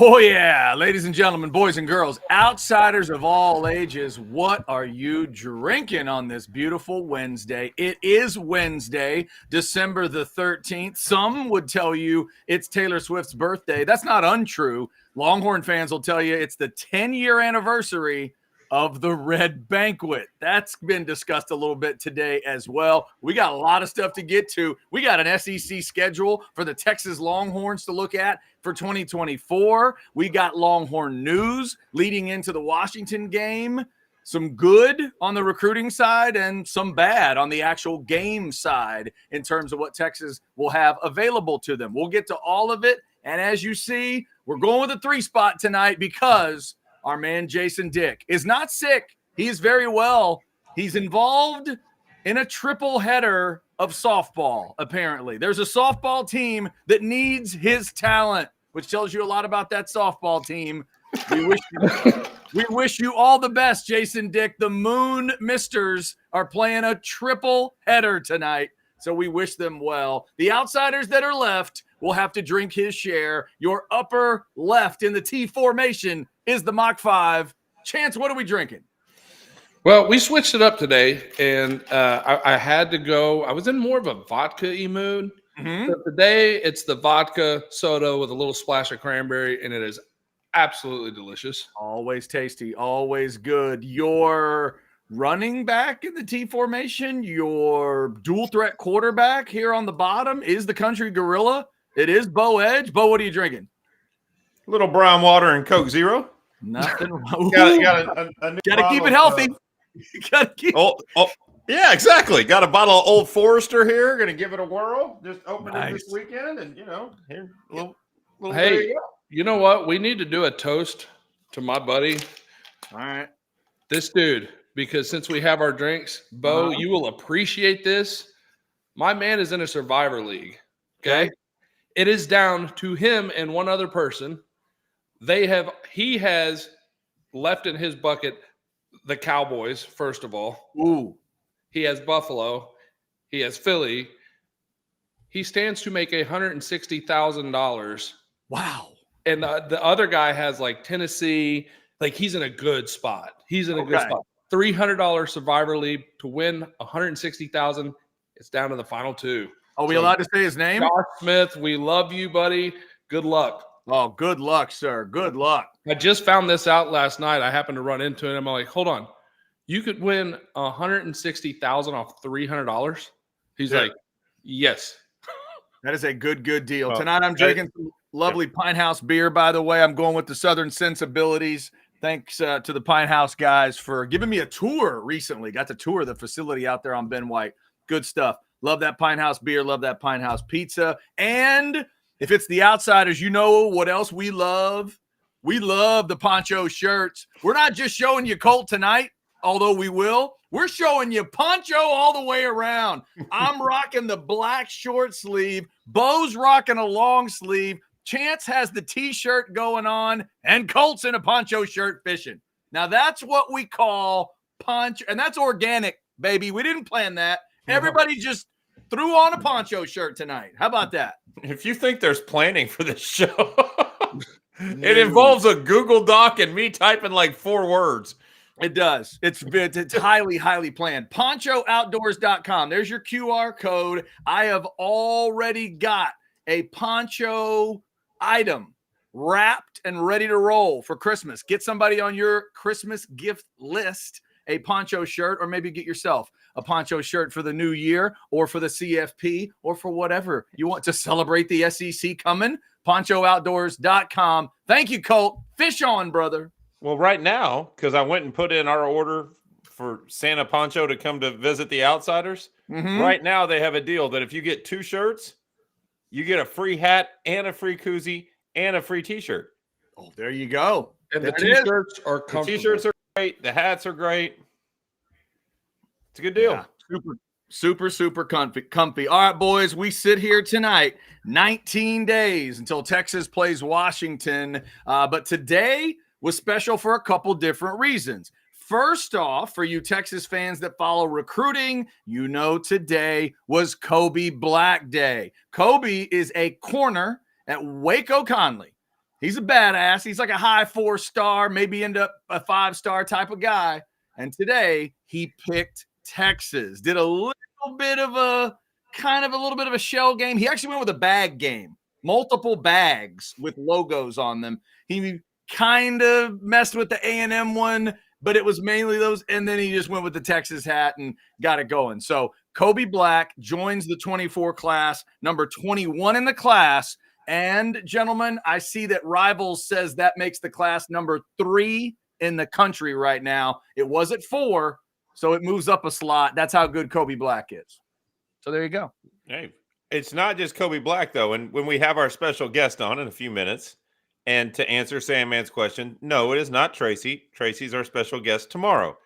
Oh, yeah. Ladies and gentlemen, boys and girls, outsiders of all ages, what are you drinking on this beautiful Wednesday? It is Wednesday, December the 13th. Some would tell you it's Taylor Swift's birthday. That's not untrue. Longhorn fans will tell you it's the 10-year anniversary of the Red Banquet. That's been discussed a little bit today as well. We got a lot of stuff to get to. We got an SEC schedule for the Texas Longhorns to look at for 2024. We got Longhorn news leading into the Washington game. Some good on the recruiting side and some bad on the actual game side in terms of what Texas will have available to them. We'll get to all of it. And as you see, we're going with a 3 spot tonight because our man Jason Dick is not sick. He is very well. He's involved in a triple header of softball, apparently. There's a softball team that needs his talent, which tells you a lot about that softball team. We wish you all the best, Jason Dick. The Moon Misters are playing a triple header tonight, so we wish them well. The outsiders that are left will have to drink his share. Your upper left in the T formation is the Mach 5. Chance, what are we drinking? Well, we switched it up today, and I had to go. I was in more of a vodka-y mood. Mm-hmm. So today, it's the vodka soda with a little splash of cranberry, and it is absolutely delicious. Always tasty, always good. Your running back in the T formation, your dual threat quarterback here on the bottom is the Country Gorilla. It is Bo Edge. Bo, what are you drinking? A little brown water and Coke Zero. Nothing. Gotta keep it healthy. Gotta keep. Yeah, exactly. Got a bottle of Old Forester here. Going to give it a whirl. Just open it this weekend, and here a little. Hey, you know what? We need to do a toast to my buddy. All right, this dude, because since we have our drinks, Bo, you will appreciate this. My man is in a Survivor League. Okay. It is down to him and one other person. He has left in his bucket the Cowboys, first of all. Ooh. He has Buffalo. He has Philly. He stands to make $160,000. Wow. And the other guy has like Tennessee. Like he's in a good spot. He's in a good spot. $300 Survivor League to win $160,000. It's down to the final 2. Are we allowed to say his name? Josh Smith, we love you, buddy. Good luck. Oh, good luck, sir. Good luck. I just found this out last night. I happened to run into it. I'm like, hold on. You could win $160,000 off $300? He's like, yes. That is a good deal. Tonight I'm drinking some lovely Pine House beer, by the way. I'm going with the Southern Sensibilities. Thanks to the Pine House guys for giving me a tour recently. Got to tour the facility out there on Ben White. Good stuff. Love that Pine House beer. Love that Pine House pizza. And if it's the outsiders, you know what else we love? We love the poncho shirts. We're not just showing you Colt tonight, although we will. We're showing you poncho all the way around. I'm rocking the black short sleeve. Bo's rocking a long sleeve. Chance has the T-shirt going on, and Colt's in a poncho shirt fishing. Now, that's what we call poncho, and that's organic, baby. We didn't plan that. Everybody just threw on a poncho shirt tonight. How about that? If you think there's planning for this show, it involves a Google Doc and me typing like 4 words. It does. It's highly planned. PonchoOutdoors.com. There's your QR code. I have already got a poncho item wrapped and ready to roll for Christmas. Get somebody on your Christmas gift list a poncho shirt, or maybe get yourself a poncho shirt for the new year or for the CFP or for whatever you want to celebrate the SEC coming. PonchoOutdoors.com. Thank you, Colt. Fish on, brother. Well, right now, because I went and put in our order for Santa Poncho to come to visit the Outsiders, right now they have a deal that if you get 2 shirts, you get a free hat and a free koozie and a free T-shirt. Oh, there you go. And the T-shirts are comfortable. The T-shirts are great. The hats are great. It's a good deal. Yeah, super comfy. All right, boys, we sit here tonight, 19 days until Texas plays Washington. But today was special for a couple different reasons. First off, for you Texas fans that follow recruiting, you know today was Kobe Black Day. Kobe is a corner at Waco Conley. He's a badass. He's like a high 4-star, maybe end up a 5-star type of guy. And today he picked Texas. Did a little bit of a shell game. He actually went with a bag game, multiple bags with logos on them. He kind of messed with the A&M one, but it was mainly those. And then he just went with the Texas hat and got it going. So Kobe Black joins the 24 class, number 21 in the class. And gentlemen, I see that Rivals says that makes the class number 3 in the country right now. It was at 4, so it moves up a slot. That's how good Kobe Black is. So there you go. Hey, it's not just Kobe Black, though. And when we have our special guest on in a few minutes, and to answer Sandman's question, no, it is not Tracy. Tracy's our special guest tomorrow.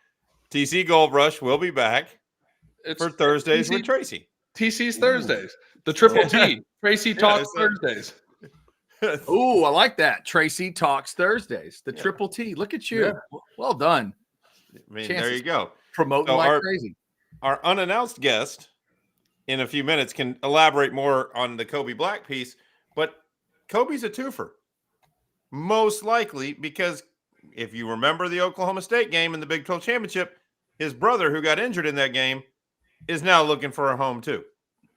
TC Gold Rush will be back for Thursdays with Tracy. TC's Thursdays. The triple T. Tracy Talks Thursdays. Ooh, I like that. Tracy Talks Thursdays. The triple T. Look at you. Yeah. Well done. I mean, there you go. Promoting like crazy. Our unannounced guest in a few minutes can elaborate more on the Kobe Black piece, but Kobe's a twofer. Most likely because if you remember the Oklahoma State game in the Big 12 Championship, his brother who got injured in that game is now looking for a home too.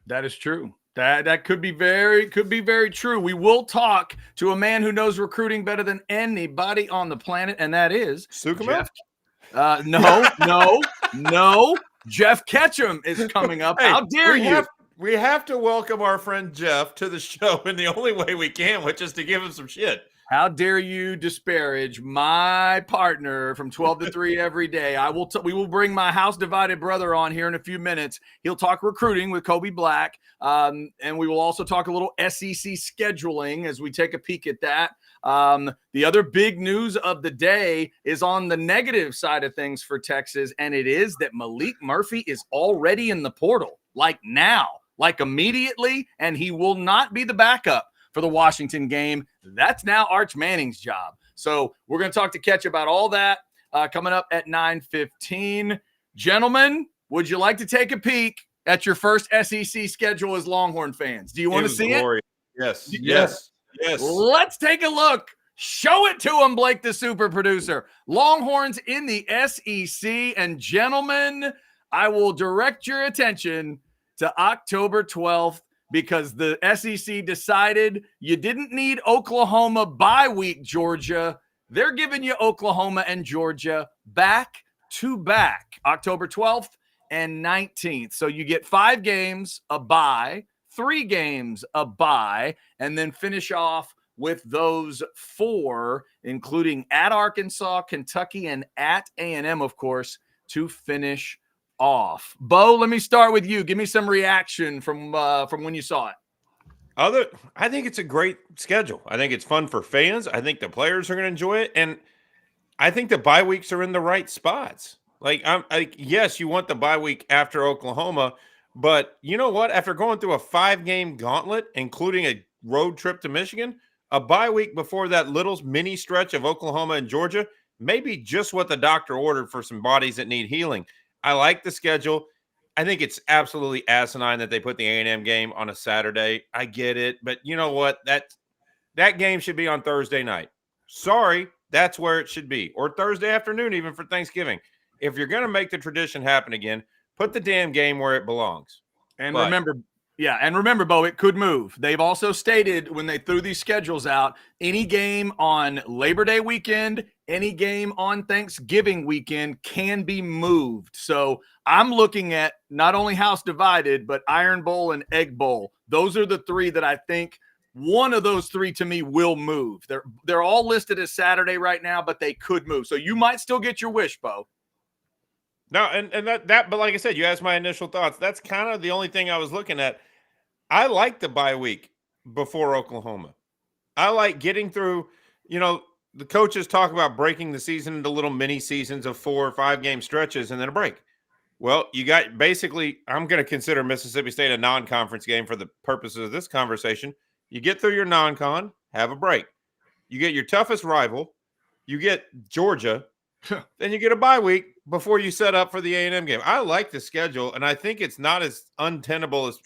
That is true. That could be very true. We will talk to a man who knows recruiting better than anybody on the planet, and that is Jeff. No. Jeff Ketchum is coming up. Hey, how dare you? We have to welcome our friend Jeff to the show in the only way we can, which is to give him some shit. How dare you disparage my partner from 12 to 3 every day? We will bring my house divided brother on here in a few minutes. He'll talk recruiting with Kobe Black, and we will also talk a little SEC scheduling as we take a peek at that. The other big news of the day is on the negative side of things for Texas, and it is that Malik Murphy is already in the portal, like now, like immediately, and he will not be the backup for the Washington game. That's now Arch Manning's job. So we're going to talk to Ketch about all that coming up at 9:15. Gentlemen, would you like to take a peek at your first SEC schedule as Longhorn fans? Do you want to see it? Yes. Let's take a look. Show it to him, Blake, the super producer. Longhorns in the SEC. And gentlemen, I will direct your attention to October 12th. Because the SEC decided you didn't need Oklahoma bye week, Georgia. They're giving you Oklahoma and Georgia back to back, October 12th and 19th. So you get 5 games, a bye, 3 games, a bye, and then finish off with those 4, including at Arkansas, Kentucky, and at A&M, of course, to finish off. Bo, let me start with you. Give me some reaction from when you saw it. I think it's a great schedule. I think it's fun for fans. I think the players are going to enjoy it, and I think the bye weeks are in the right spots. Yes, you want the bye week after Oklahoma, but you know what? After going through a 5-game gauntlet, including a road trip to Michigan, a bye week before that little mini stretch of Oklahoma and Georgia may be just what the doctor ordered for some bodies that need healing. I like the schedule. I think it's absolutely asinine that they put the A&M game on a Saturday. I get it, but you know what? That game should be on Thursday night. Sorry, that's where it should be. Or Thursday afternoon, even for Thanksgiving. If you're going to make the tradition happen again, put the damn game where it belongs. And remember, Bo, it could move. They've also stated when they threw these schedules out, any game on Labor Day weekend, any game on Thanksgiving weekend can be moved. So I'm looking at not only House Divided, but Iron Bowl and Egg Bowl. Those are the 3 that I think one of those 3 to me will move. They're all listed as Saturday right now, but they could move. So you might still get your wish, Bo. No, and that, but like I said, you asked my initial thoughts. That's kind of the only thing I was looking at. I like the bye week before Oklahoma. I like getting through, the coaches talk about breaking the season into little mini seasons of 4 or 5 game stretches and then a break. Well, you got basically, I'm going to consider Mississippi State a non-conference game for the purposes of this conversation. You get through your non-con, have a break. You get your toughest rival. You get Georgia. Then you get a bye week before you set up for the A&M game. I like the schedule, and I think it's not as untenable as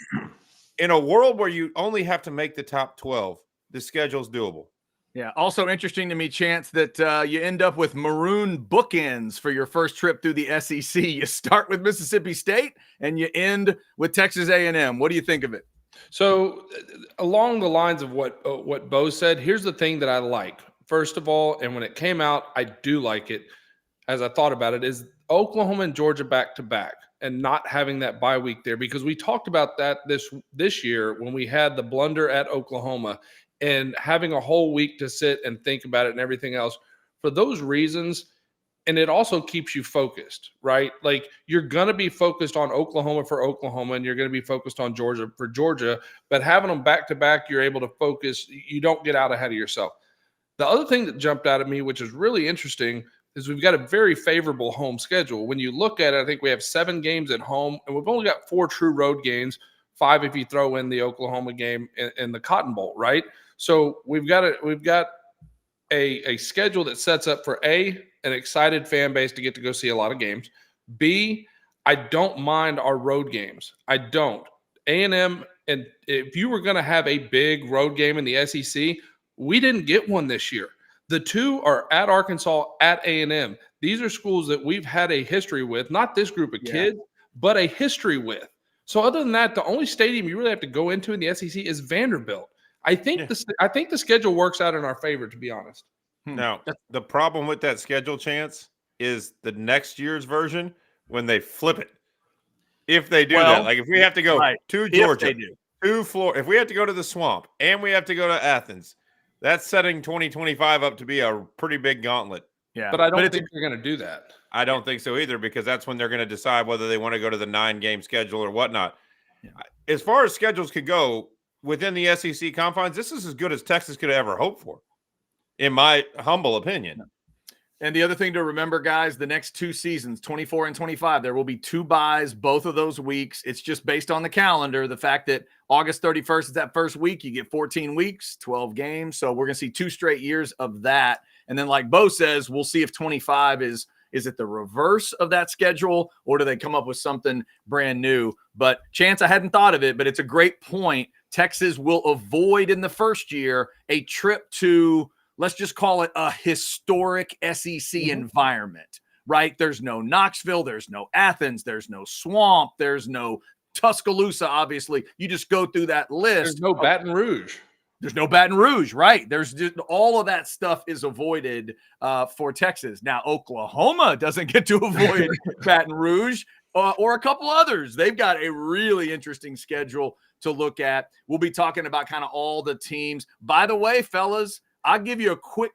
in a world where you only have to make the top 12, the schedule's doable. Yeah. Also interesting to me, Chance, that you end up with maroon bookends for your first trip through the SEC. You start with Mississippi State and you end with Texas A&M. What do you think of it? So, along the lines of what Bo said, here's the thing that I like. First of all, and when it came out, I do like it. As I thought about it, is Oklahoma and Georgia back to back, and not having that bye week there, because we talked about that this year when we had the blunder at Oklahoma and having a whole week to sit and think about it and everything else. For those reasons, and it also keeps you focused, right? Like, you're going to be focused on Oklahoma for Oklahoma, and you're going to be focused on Georgia for Georgia, but having them back to back, you're able to focus. You don't get out ahead of yourself. The other thing that jumped out at me, which is really interesting, is we've got a very favorable home schedule. When you look at it, I think we have 7 games at home, and we've only got 4 true road games, 5 if you throw in the Oklahoma game and the Cotton Bowl, right? So we've got a schedule that sets up for an excited fan base to get to go see a lot of games. B, I don't mind our road games. I don't. A&M, and if you were going to have a big road game in the SEC, we didn't get one this year. The 2 are at Arkansas, at A&M. These are schools that we've had a history with, not this group of kids, but a history with. So other than that, the only stadium you really have to go into in the SEC is Vanderbilt. I think the schedule works out in our favor, to be honest. Now, the problem with that schedule, Chance, is the next year's version when they flip it. If they do that, like if we have to go to Georgia, to Florida, if we have to go to the Swamp and we have to go to Athens, that's setting 2025 up to be a pretty big gauntlet. Yeah, but I don't think they're going to do that. I don't think so either, because that's when they're going to decide whether they want to go to the 9-game schedule or whatnot. Yeah. As far as schedules could go within the SEC confines, this is as good as Texas could ever hope for, in my humble opinion. And the other thing to remember, guys, the next 2 seasons, 24 and 25, there will be 2 buys both of those weeks. It's just based on the calendar. The fact that August 31st is that first week, you get 14 weeks, 12 games. So we're going to see 2 straight years of that. And then, like Bo says, we'll see if 25 is it the reverse of that schedule, or do they come up with something brand new? But Chance, I hadn't thought of it, but it's a great point. Texas will avoid in the first year a trip to, let's just call it a historic SEC environment, right? There's no Knoxville, there's no Athens, there's no Swamp, there's no Tuscaloosa, obviously. You just go through that list. There's no Baton Rouge. There's no Baton Rouge, right? There's just, all of that stuff is avoided for Texas. Now, Oklahoma doesn't get to avoid Baton Rouge or a couple others. They've got a really interesting schedule to look at. We'll be talking about kind of all the teams. By the way, fellas, I'll give you a quick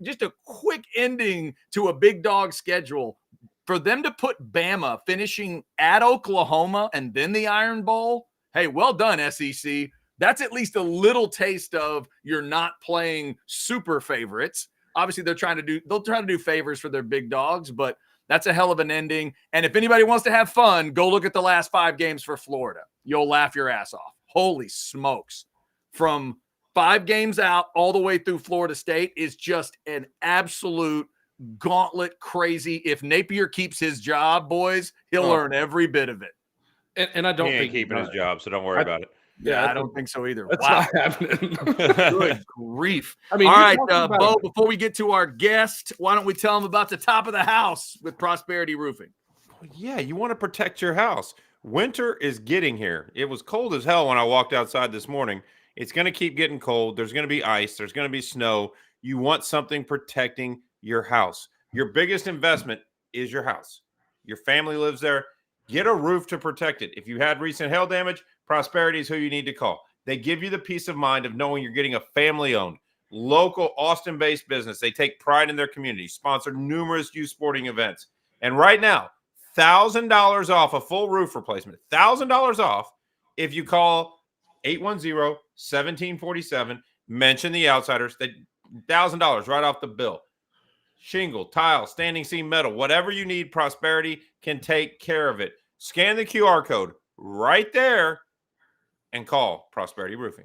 ending to a big dog schedule. For them to put Bama finishing at Oklahoma and then the Iron Bowl, hey, well done, SEC. That's at least a little taste of you're not playing super favorites. Obviously, they'll try to do favors for their big dogs, but that's a hell of an ending. And if anybody wants to have fun, go look at the last 5 games for Florida. You'll laugh your ass off. Holy smokes. From 5 games out all the way through Florida State is just an absolute gauntlet crazy. If Napier keeps his job, boys, he'll earn every bit of it. And I don't think he's keeping his job, so don't worry about it. Yeah, I don't think so either. That's wow. not happening. Good grief. I mean, all right, Bo, before we get to our guest, why don't we tell them about the top of the house with Prosperity Roofing? Yeah, you want to protect your house. Winter is getting here. It was cold as hell when I walked outside this morning. It's going to keep getting cold. There's going to be ice. There's going to be snow. You want something protecting your house. Your biggest investment is your house. Your family lives there. Get a roof to protect it. If you had recent hail damage, Prosperity is who you need to call. They give you the peace of mind of knowing you're getting a family-owned, local, Austin-based business. They take pride in their community, sponsor numerous youth sporting events. And right now, $1,000 off a full roof replacement. $1,000 off if you call 810-1747. Mention the Outsiders. $1,000 right off the bill. Shingle, tile, standing seam metal, whatever you need, Prosperity can take care of it. Scan the QR code right there and call Prosperity Roofing.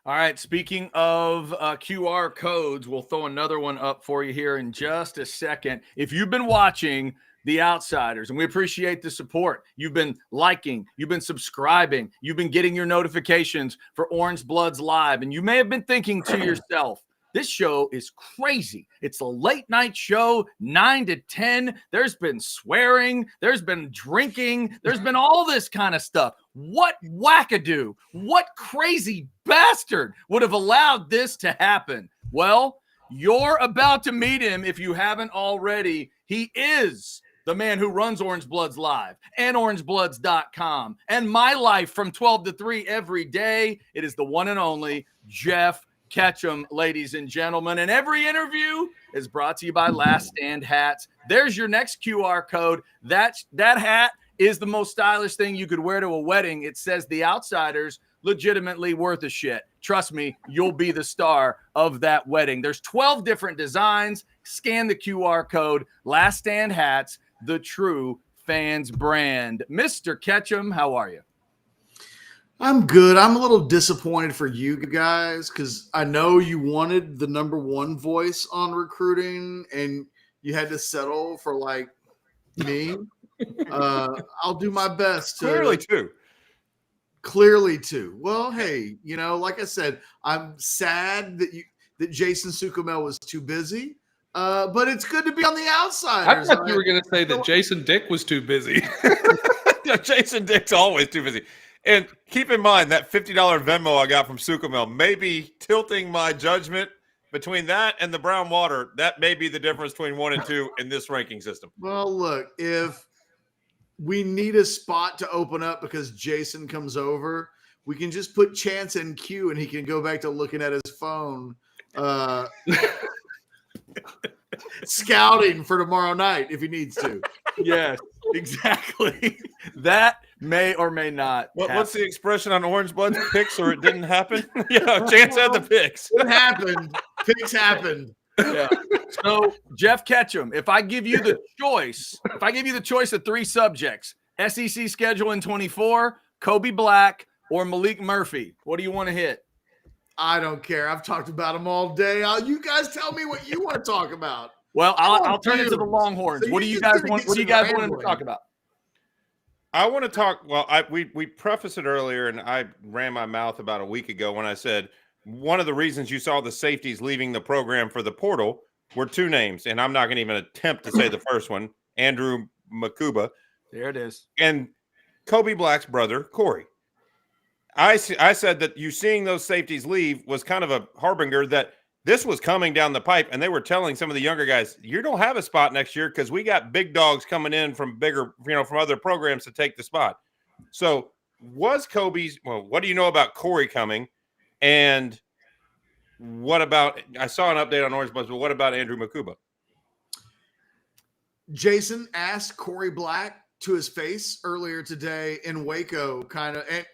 All right, speaking of QR codes, we'll throw another one up for you here in just a second. If you've been watching The Outsiders, and we appreciate the support, you've been liking, you've been subscribing, you've been getting your notifications for Orange Bloods Live, and you may have been thinking to yourself, This show is crazy. It's a late night show, 9 to 10. There's been swearing. There's been drinking. There's been all this kind of stuff. What wackadoo, what crazy bastard would have allowed this to happen? Well, you're about to meet him if you haven't already. He is the man who runs Orange Bloods Live and orangebloods.com and My Life from 12 to 3 every day. It is the one and only Jeff Ketchum, ladies and gentlemen. And every interview is brought to you by Last Stand Hats. There's your next QR code. That hat is the most stylish thing you could wear to a wedding. It says the Outsiders, legitimately worth a shit. Trust me, you'll be the star of that wedding. There's 12 different designs. Scan the QR code. Last Stand Hats, the true fans brand. Mr. Ketchum, how are you? I'm good. I'm a little disappointed for you guys because I know you wanted the number one voice on recruiting and you had to settle for like me. I'll do my best to Clearly too. Well, hey, like I said, I'm sad that Jason Sukumel was too busy. But it's good to be on the Outsiders. I thought you were going to say that Jason Dick was too busy. Jason Dick's always too busy. And keep in mind that $50 Venmo I got from Sukumel may be tilting my judgment between that and the brown water. That may be the difference between 1 and 2 in this ranking system. Well, look, if we need a spot to open up because Jason comes over, we can just put Chance in queue and he can go back to looking at his phone. Scouting for tomorrow night if he needs to. Yes, exactly. That may or may not. What's the expression on Orange Bloods? Picks or it didn't happen? Yeah, Chance had the picks. It happened. Picks happened. Yeah. So, Jeff Ketchum, if I give you the choice of 3 subjects, SEC schedule in 24, Kobe Black, or Malik Murphy, what do you want to hit? I don't care. I've talked about them all day. You guys tell me what you want to talk about. Well, I'll turn it to the Longhorns. So what do you guys want? What do you guys want to talk about? I want to talk. Well, we prefaced it earlier, and I ran my mouth about a week ago when I said one of the reasons you saw the safeties leaving the program for the portal were 2 names, and I'm not going to even attempt to say the first one, Andrew Makuba. There it is. And Kobe Black's brother, Corey. I said that you seeing those safeties leave was kind of a harbinger that this was coming down the pipe, and they were telling some of the younger guys, you don't have a spot next year because we got big dogs coming in from bigger, from other programs to take the spot. So what do you know about Corey coming? And what about, I saw an update on Orange Bloods, but what about Andrew Makuba? Jason asked Corey Black to his face earlier today in Waco,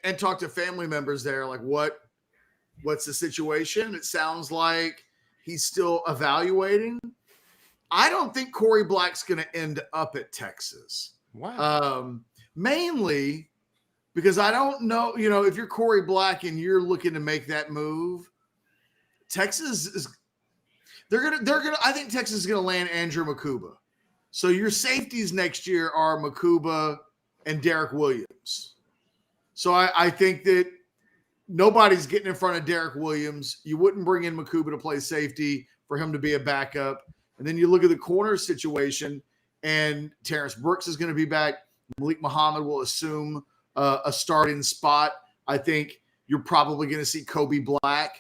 and talked to family members there, like what's the situation? It sounds like he's still evaluating. I don't think Corey Black's going to end up at Texas. Wow. Mainly because I don't know, if you're Corey Black and you're looking to make that move, Texas is I think Texas is going to land Andrew Makuba. So your safeties next year are Makuba and Derek Williams. So I think that nobody's getting in front of Derek Williams. You wouldn't bring in Makuba to play safety for him to be a backup. And then you look at the corner situation, and Terrence Brooks is going to be back. Malik Muhammad will assume a starting spot. I think you're probably going to see Kobe Black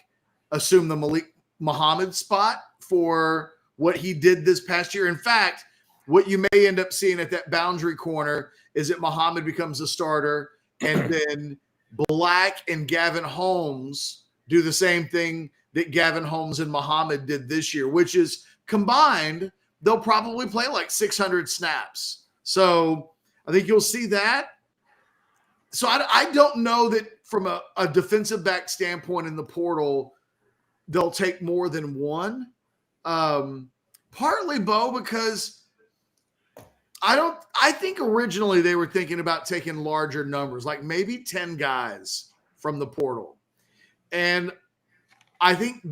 assume the Malik Muhammad spot for what he did this past year. In fact, what you may end up seeing at that boundary corner is that Muhammad becomes a starter, and then Black and Gavin Holmes do the same thing that Gavin Holmes and Muhammad did this year, which is combined, they'll probably play like 600 snaps. So I think you'll see that. So I don't know that from a defensive back standpoint in the portal, they'll take more than one. Partly, Bo, because I think originally they were thinking about taking larger numbers, like maybe 10 guys from the portal. And I think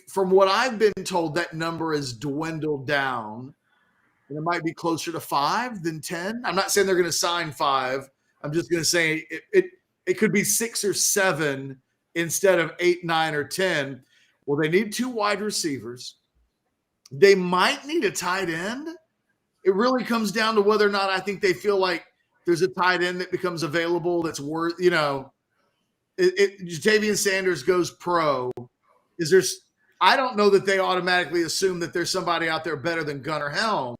from what I've been told, that number has dwindled down, and it might be closer to 5 than 10. I'm not saying they're going to sign 5. I'm just going to say it could be 6 or 7 instead of 8, 9, or 10. Well, they need 2 wide receivers. They might need a tight end. It really comes down to whether or not I think they feel like there's a tight end that becomes available that's worth, Jatavian Sanders goes pro. I don't know that they automatically assume that there's somebody out there better than Gunnar Helm,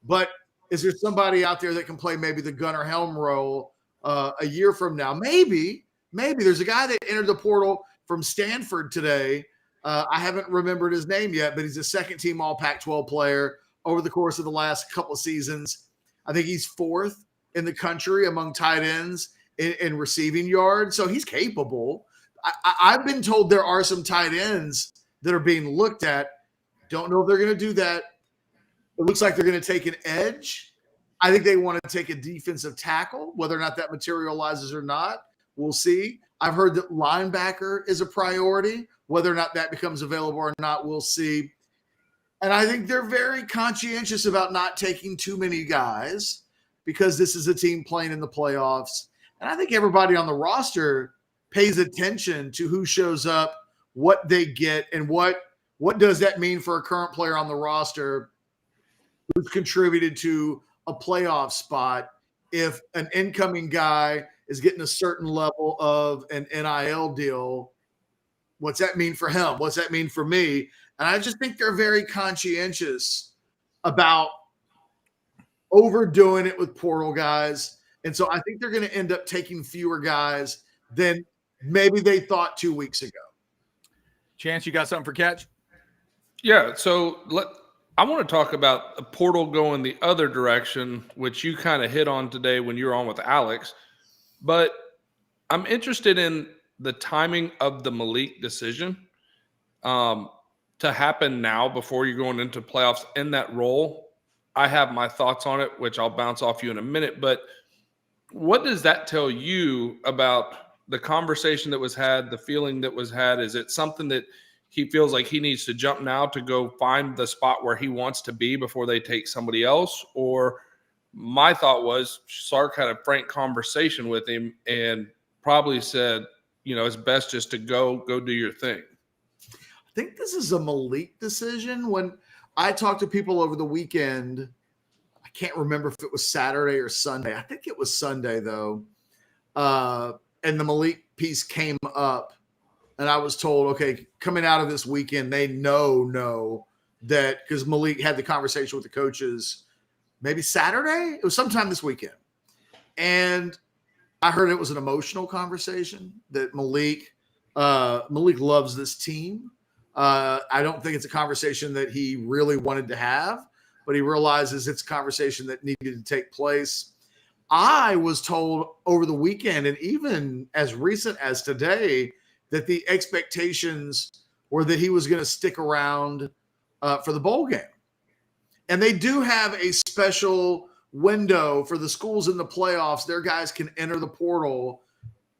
but is there somebody out there that can play maybe the Gunnar Helm role a year from now? Maybe there's a guy that entered the portal from Stanford today. I haven't remembered his name yet, but he's a second-team All Pac-12 player over the course of the last couple of seasons. I think he's 4th in the country among tight ends in receiving yards, so he's capable. I've been told there are some tight ends that are being looked at. Don't know if they're going to do that. It looks like they're going to take an edge. I think they want to take a defensive tackle. Whether or not that materializes or not, we'll see. I've heard that linebacker is a priority. Whether or not that becomes available or not, we'll see. And I think they're very conscientious about not taking too many guys because this is a team playing in the playoffs. And I think everybody on the roster pays attention to who shows up, what they get, and what does that mean for a current player on the roster who's contributed to a playoff spot if an incoming guy is getting a certain level of an NIL deal. What's that mean for him? What's that mean for me? And I just think they're very conscientious about overdoing it with portal guys. And so I think they're going to end up taking fewer guys than maybe they thought 2 weeks ago. Chance, you got something for Catch? Yeah, so I want to talk about the portal going the other direction, which you kind of hit on today when you were on with Alex. But I'm interested in the timing of the Maalik decision to happen now before you're going into playoffs in that role. I have my thoughts on it, which I'll bounce off you in a minute. But what does that tell you about the conversation that was had, the feeling that was had? Is it something that he feels like he needs to jump now to go find the spot where he wants to be before they take somebody else? Or my thought was Sark had a frank conversation with him and probably said, it's best just to go do your thing. I think this is a Maalik decision. When I talked to people over the weekend, I can't remember if it was Saturday or Sunday. I think it was Sunday, though. And the Maalik piece came up, and I was told, okay, coming out of this weekend, they know that because Maalik had the conversation with the coaches maybe Saturday. It was sometime this weekend. And I heard it was an emotional conversation that Maalik loves this team. I don't think it's a conversation that he really wanted to have, but he realizes it's a conversation that needed to take place. I was told over the weekend, and even as recent as today, that the expectations were that he was going to stick around for the bowl game. And they do have a special window for the schools in the playoffs. Their guys can enter the portal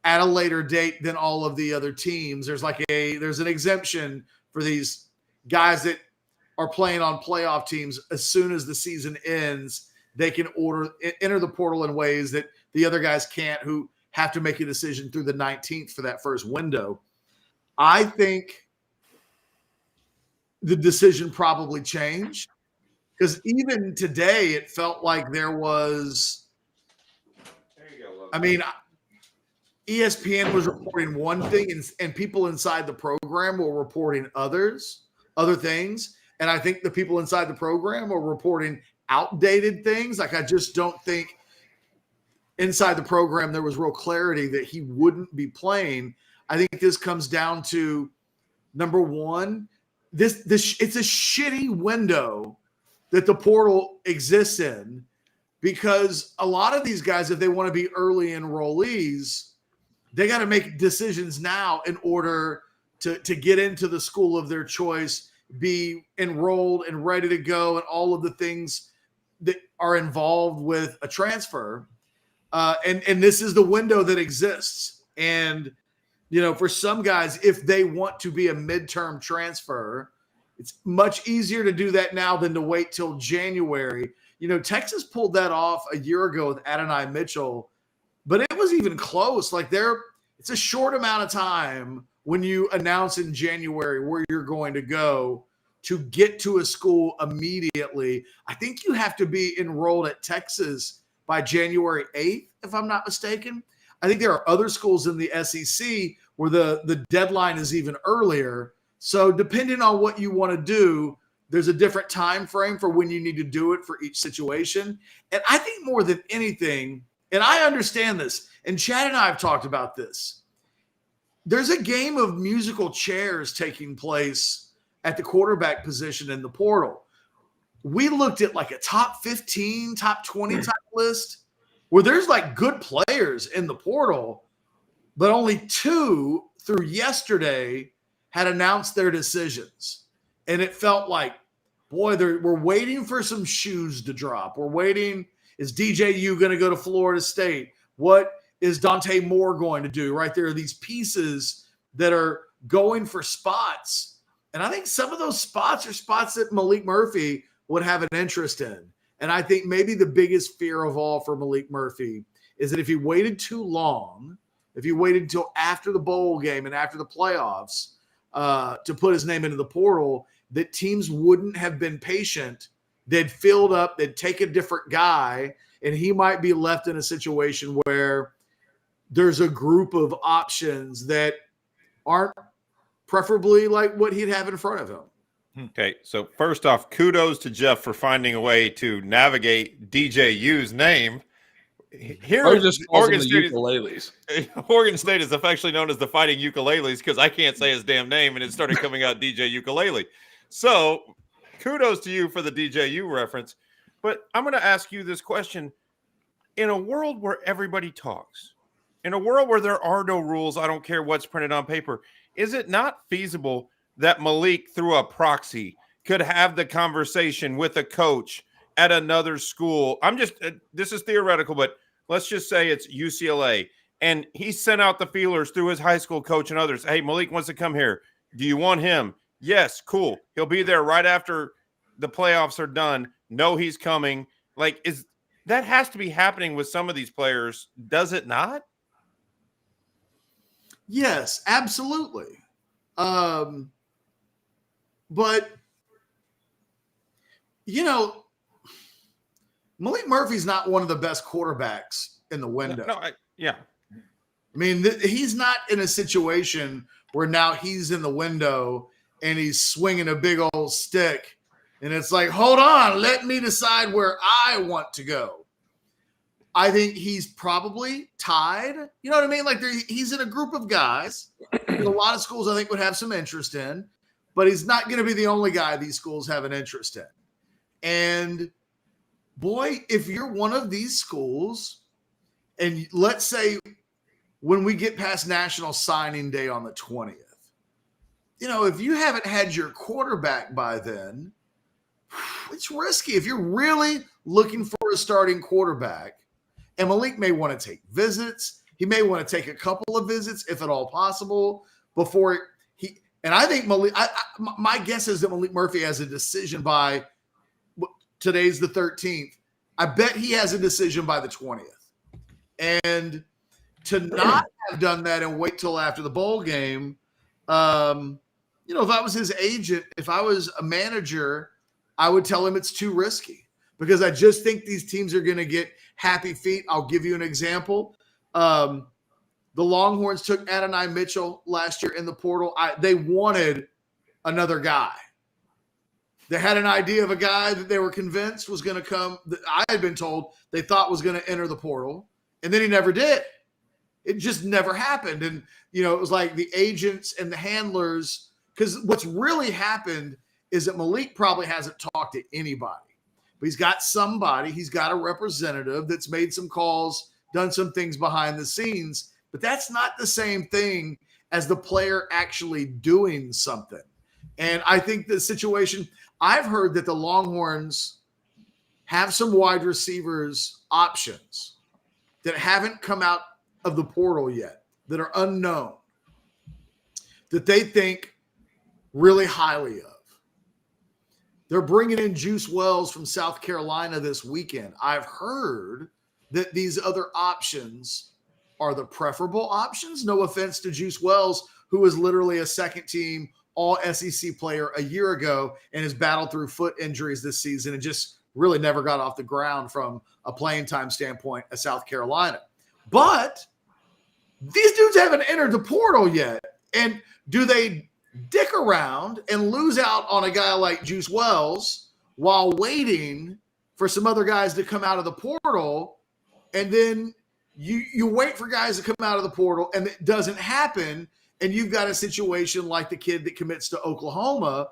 at a later date than all of the other teams. There's an exemption for these guys that are playing on playoff teams. As soon as the season ends, they can enter the portal in ways that the other guys can't, who have to make a decision through the 19th for that first window. I think the decision probably changed because even today it felt like there was – I mean, ESPN was reporting one thing and people inside the program were reporting other things. And I think the people inside the program were reporting outdated things. Like, I just don't think inside the program there was real clarity that he wouldn't be playing. I think this comes down to, number one, this it's a shitty window that the portal exists in, because a lot of these guys, if they want to be early enrollees, they got to make decisions now in order to get into the school of their choice, be enrolled and ready to go, and all of the things that are involved with a transfer. And this is the window that exists. And, for some guys, if they want to be a midterm transfer, it's much easier to do that now than to wait till January. Texas pulled that off a year ago with Adonai Mitchell, but it was even close. Like, it's a short amount of time when you announce in January where you're going to go to get to a school immediately. I think you have to be enrolled at Texas by January 8th, if I'm not mistaken. I think there are other schools in the SEC where the deadline is even earlier. So depending on what you want to do, there's a different time frame for when you need to do it for each situation. And I think more than anything, and I understand this, and Chad and I have talked about this, there's a game of musical chairs taking place at the quarterback position in the portal. We looked at like a top 15, top 20 type list where there's like good players in the portal, but only 2 through yesterday had announced their decisions. And it felt like, boy, we're waiting for some shoes to drop. We're waiting. Is DJU going to go to Florida State? What is Dante Moore going to do? Right there are these pieces that are going for spots. And I think some of those spots are spots that Malik Murphy would have an interest in. And I think maybe the biggest fear of all for Malik Murphy is that if he waited too long, if he waited until after the bowl game and after the playoffs to put his name into the portal, that teams wouldn't have been patient. They'd filled up, they'd take a different guy, and he might be left in a situation where there's a group of options that aren't preferably like what he'd have in front of him. Okay, so first off, kudos to Jeff for finding a way to navigate DJU's name. Here, Oregon State is affectionately known as the Fighting Ukuleles because I can't say his damn name, and it started coming out DJ Ukulele. So kudos to you for the DJU reference. But I'm going to ask you this question. In a world where everybody talks, in a world where there are no rules, I don't care what's printed on paper, is it not feasible that Maalik, through a proxy, could have the conversation with a coach at another school? This is theoretical, but let's just say it's UCLA, and he sent out the feelers through his high school coach and others. Hey, Maalik wants to come here. Do you want him? Yes, cool. He'll be there right after the playoffs are done. No, he's coming. Like, that has to be happening with some of these players, does it not? Yes, absolutely. But, you know, Malik Murphy's not one of the best quarterbacks in the window. Yeah. I mean, he's not in a situation where now he's in the window and he's swinging a big old stick. And it's like, hold on, let me decide where I want to go. I think he's probably tied. You know what I mean? Like he's in a group of guys that a lot of schools I think would have some interest in, but he's not going to be the only guy these schools have an interest in. And boy, if you're one of these schools, and let's say when we get past National Signing Day on the 20th, you know, if you haven't had your quarterback by then, it's risky. If you're really looking for a starting quarterback, and Maalik may want to take visits. He may want to take a couple of visits, if at all possible, before he. And I think Maalik. My guess is that Malik Murphy has a decision by today's the 13th. I bet he has a decision by the 20th. And to not have done that and wait till after the bowl game, you know, if I was his agent, if I was a manager, I would tell him it's too risky because I just think these teams are going to get happy feet. I'll give you an example. The Longhorns took Adonai Mitchell last year in the portal. They wanted another guy. They had an idea of a guy that they were convinced was going to come, that I had been told they thought was going to enter the portal, and then he never did. It just never happened. And, you know, it was like the agents and the handlers, because what's really happened is that Maalik probably hasn't talked to anybody. But he's got somebody, he's got a representative that's made some calls, done some things behind the scenes, but that's not the same thing as the player actually doing something. And I think the situation, I've heard that the Longhorns have some wide receivers options that haven't come out of the portal yet, that are unknown, that they think really highly of. They're bringing in Juice Wells from South Carolina this weekend. I've heard that these other options are the preferable options. No offense to Juice Wells, who was literally a second-team all-SEC player a year ago and has battled through foot injuries this season and just really never got off the ground from a playing time standpoint at South Carolina. But these dudes haven't entered the portal yet. And do they dick around and lose out on a guy like Juice Wells while waiting for some other guys to come out of the portal? And then you wait for guys to come out of the portal and it doesn't happen. And you've got a situation like the kid that commits to Oklahoma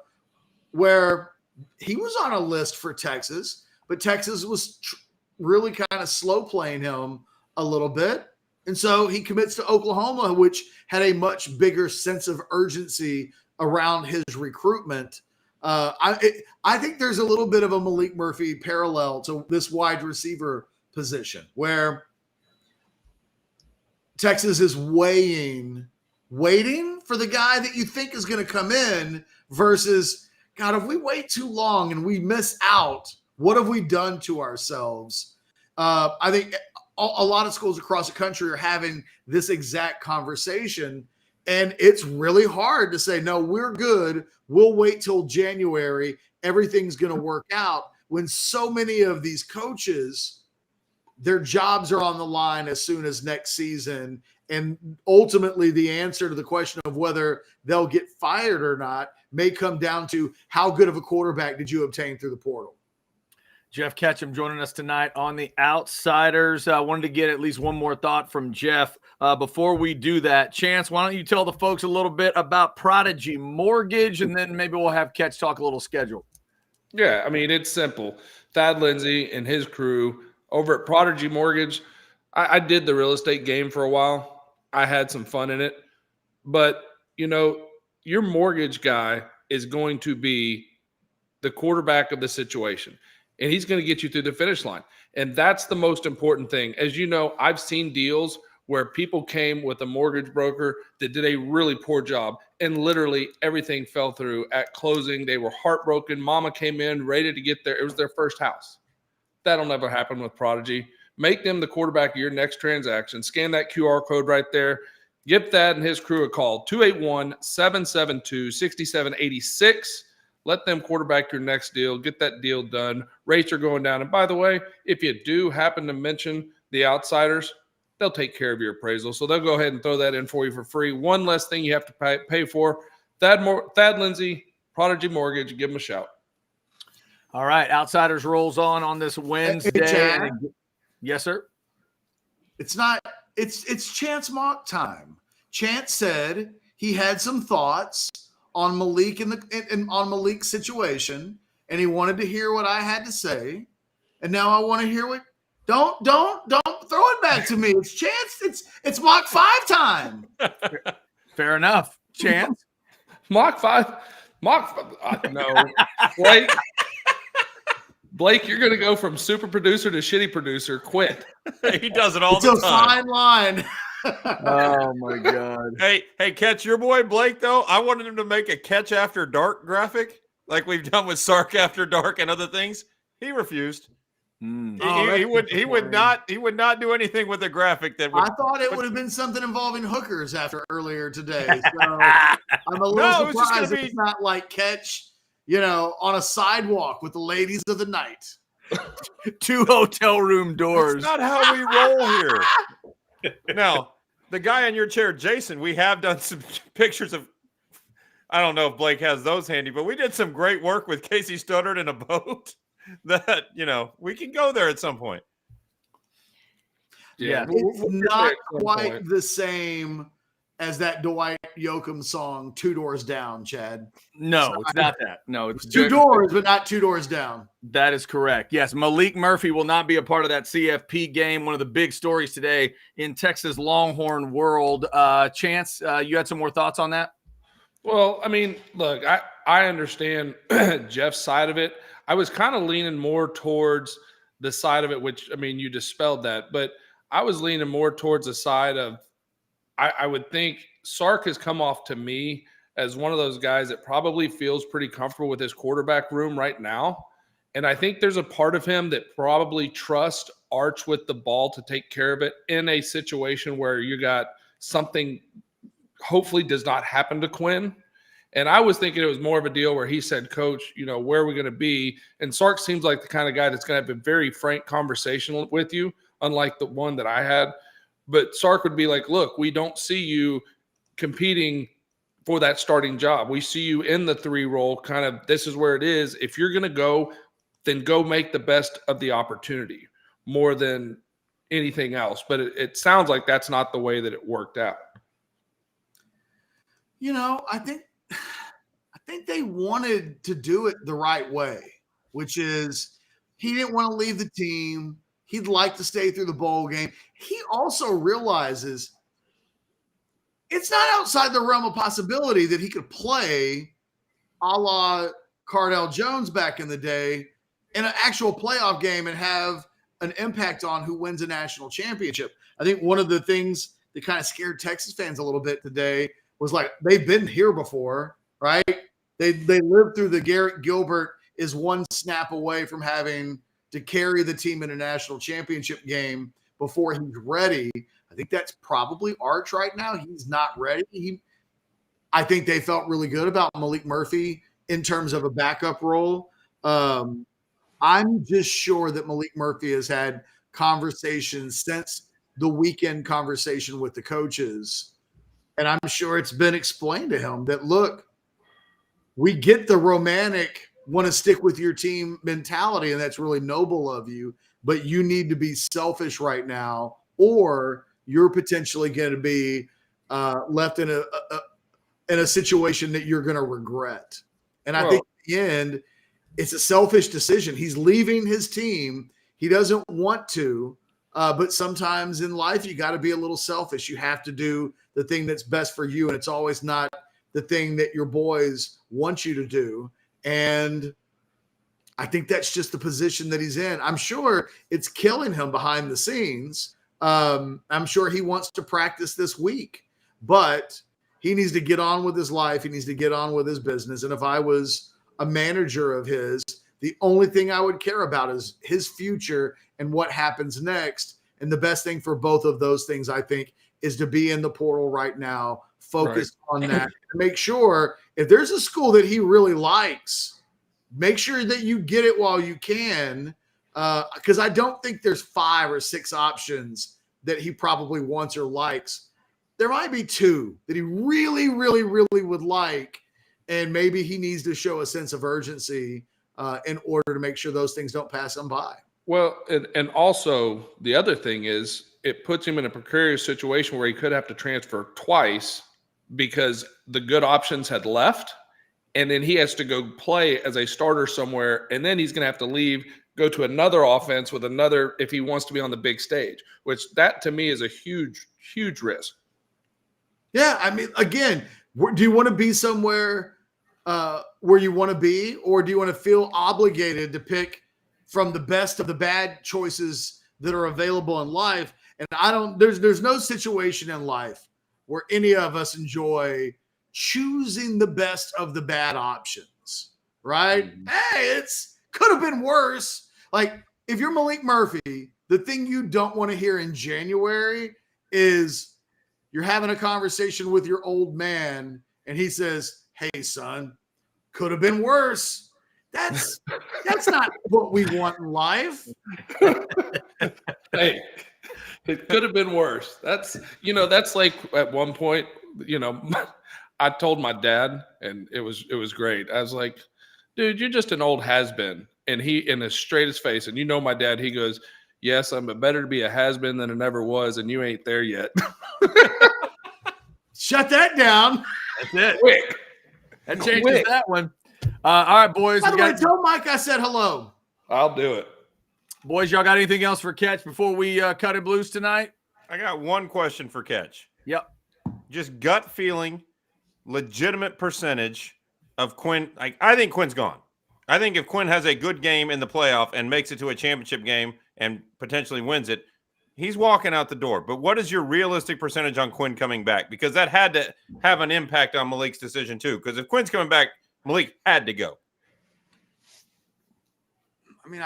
where he was on a list for Texas, but Texas was really kind of slow playing him a little bit. And so he commits to Oklahoma, which had a much bigger sense of urgency around his recruitment. I think there's a little bit of a Malik Murphy parallel to this wide receiver position where Texas is waiting for the guy that you think is going to come in versus, God, if we wait too long and we miss out, what have we done to ourselves? I think a lot of schools across the country are having this exact conversation, and it's really hard to say, no, we're good. We'll wait till January. Everything's going to work out when so many of these coaches, their jobs are on the line as soon as next season. And ultimately the answer to the question of whether they'll get fired or not may come down to how good of a quarterback did you obtain through the portal. Jeff Ketchum joining us tonight on the Outsiders. I wanted to get at least one more thought from Jeff. Before we do that, Chance, why don't you tell the folks a little bit about Prodigy Mortgage, and then maybe we'll have Ketch talk a little schedule. Yeah, I mean, it's simple. Thad Lindsay and his crew over at Prodigy Mortgage, I did the real estate game for a while. I had some fun in it. But, you know, your mortgage guy is going to be the quarterback of the situation. And he's going to get you through the finish line. And that's the most important thing. As you know, I've seen deals where people came with a mortgage broker that did a really poor job, and literally everything fell through at closing. They were heartbroken. Mama came in ready to get there. It was their first house. That'll never happen with Prodigy. Make them the quarterback of your next transaction. Scan that QR code right there. Give Thad and his crew a call, 281-772-6786. Let them quarterback your next deal. Get that deal done. Rates are going down. And by the way, if you do happen to mention the Outsiders, they'll take care of your appraisal. So they'll go ahead and throw that in for you for free. One less thing you have to pay for. Thad Lindsay, Prodigy Mortgage, give them a shout. All right, Outsiders rolls on this Wednesday. Hey, yes, sir. It's Chance mock time. Chance said he had some thoughts on Maalik and on Malik's situation, and he wanted to hear what I had to say. And now I want to hear what. Don't throw it back to me. It's Chance. It's mock 5 time. Fair enough, Chance. Mock 5. No, Blake, you're going to go from super producer to shitty producer. Quit. He does it all the time. It's a fine line. Oh my God. Hey, Catch, your boy Blake, though, I wanted him to make a Catch After Dark graphic like we've done with Sark After Dark and other things. He refused. He would not do anything with a graphic that would. I thought it would have been something involving hookers after earlier today. So I'm a little surprised it's not like Catch, on a sidewalk with the ladies of the night. 2 hotel room doors. That's not how we roll here. Now, the guy in your chair, Jason, we have done some pictures of, I don't know if Blake has those handy, but we did some great work with Casey Studdard in a boat that, we can go there at some point. Yeah. It's not quite the same as that Dwight Yoakam song, 2 Doors Down, Chad. No, it's not that. No, it's 2 doors, but not 2 doors down. That is correct. Yes, Malik Murphy will not be a part of that CFP game. One of the big stories today in Texas Longhorn world. Chance, you had some more thoughts on that? Well, I mean, look, I understand Jeff's side of it. I was kind of leaning more towards the side of it, which, I mean, you dispelled that. But I was leaning more towards the side of, I would think Sark has come off to me as one of those guys that probably feels pretty comfortable with his quarterback room right now. And I think there's a part of him that probably trusts Arch with the ball to take care of it in a situation where you got something hopefully does not happen to Quinn. And I was thinking it was more of a deal where he said, Coach, where are we going to be? And Sark seems like the kind of guy that's going to have a very frank conversation with you, unlike the one that I had. But Sark would be like, look, we don't see you competing for that starting job. We see you in the 3 role, kind of this is where it is. If you're going to go, then go make the best of the opportunity more than anything else. But it sounds like that's not the way that it worked out. I think they wanted to do it the right way, which is he didn't want to leave the team. He'd like to stay through the bowl game. He also realizes it's not outside the realm of possibility that he could play a la Cardell Jones back in the day in an actual playoff game and have an impact on who wins a national championship. I think one of the things that kind of scared Texas fans a little bit today was like, they've been here before, right? They lived through the Garrett Gilbert is one snap away from having to carry the team in a national championship game before he's ready. I think that's probably Arch right now. He's not ready. I think they felt really good about Malik Murphy in terms of a backup role. I'm just sure that Malik Murphy has had conversations since the weekend conversation with the coaches. And I'm sure it's been explained to him that, look, we get the romantic want to stick with your team mentality, and that's really noble of you, but you need to be selfish right now, or you're potentially going to be left in a situation that you're going to regret. And I think in the end, it's a selfish decision. He's leaving his team. He doesn't want to, but sometimes in life, you got to be a little selfish. You have to do the thing that's best for you, and it's always not the thing that your boys want you to do. And I think that's just the position that he's in. I'm sure it's killing him behind the scenes. I'm sure he wants to practice this week, but he needs to get on with his life. He needs to get on with his business. And if I was a manager of his, the only thing I would care about is his future and what happens next. And the best thing for both of those things, I think, is to be in the portal right now, focus on that, and make sure if there's a school that he really likes, make sure that you get it while you can, because I don't think there's 5 or 6 options that he probably wants or likes. There might be 2 that he really, really, really would like, and maybe he needs to show a sense of urgency in order to make sure those things don't pass him by. Well, and also the other thing is it puts him in a precarious situation where he could have to transfer twice because the good options had left, and then he has to go play as a starter somewhere, and then he's going to have to leave, go to another offense with another if he wants to be on the big stage, which that to me is a huge, huge risk. Yeah, I mean, again, do you want to be somewhere where you want to be, or do you want to feel obligated to pick from the best of the bad choices that are available in life? And there's no situation in life where any of us enjoy choosing the best of the bad options, right? Hey, it's could have been worse. Like, if you're Malik Murphy, the thing you don't want to hear in January is you're having a conversation with your old man and he says, "Hey, son, could have been worse." That's not what we want in life. Hey, it could have been worse. That's like at one point, I told my dad, and it was great. I was like, "Dude, you're just an old has-been." And he, in his straightest face, and my dad, he goes, "Yes, I'm better to be a has-been than it never was, and you ain't there yet." Shut that down. That's it. Quick. That changes that one. All right, boys. By the way, tell Mike I said hello. I'll do it. Boys, y'all got anything else for Ketch before we cut it loose tonight? I got one question for Ketch. Yep. Just gut feeling, legitimate percentage of Quinn. I think Quinn's gone. I think if Quinn has a good game in the playoff and makes it to a championship game and potentially wins it, he's walking out the door. But what is your realistic percentage on Quinn coming back? Because that had to have an impact on Malik's decision too. Because if Quinn's coming back, Malik had to go. I mean,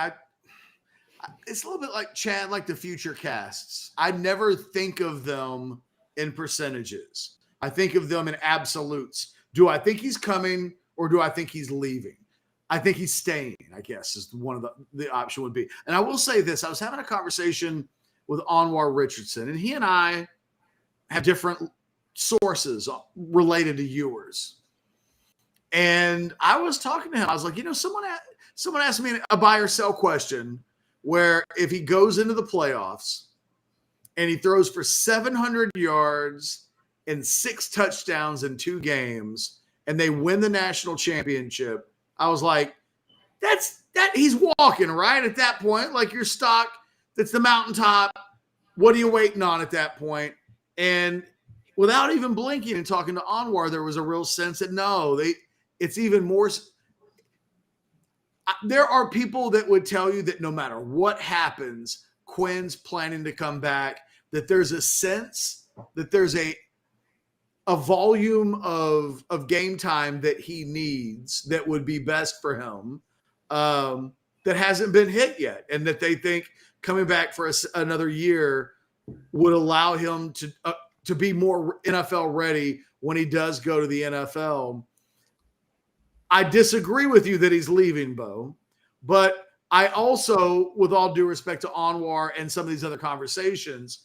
it's a little bit like Chad, like the future casts. I never think of them in percentages. I think of them in absolutes. Do I think he's coming or do I think he's leaving? I think he's staying, I guess, is one of the option would be. And I will say this. I was having a conversation with Anwar Richardson, and he and I have different sources related to Ewers. And I was talking to him. I was like, someone asked me a buy or sell question where if he goes into the playoffs and he throws for 700 yards and 6 touchdowns in 2 games and they win the national championship, I was like, that's he's walking, right? At that point, like your stock, that's the mountaintop. What are you waiting on at that point? And without even blinking and talking to Anwar, there was a real sense that no, it's even more. There are people that would tell you that no matter what happens, Quinn's planning to come back, that there's a sense that there's a volume of game time that he needs that would be best for him that hasn't been hit yet, and that they think coming back for another year would allow him to be more NFL ready when he does go to the NFL. I disagree with you that he's leaving, Bo, but I also, with all due respect to Anwar and some of these other conversations,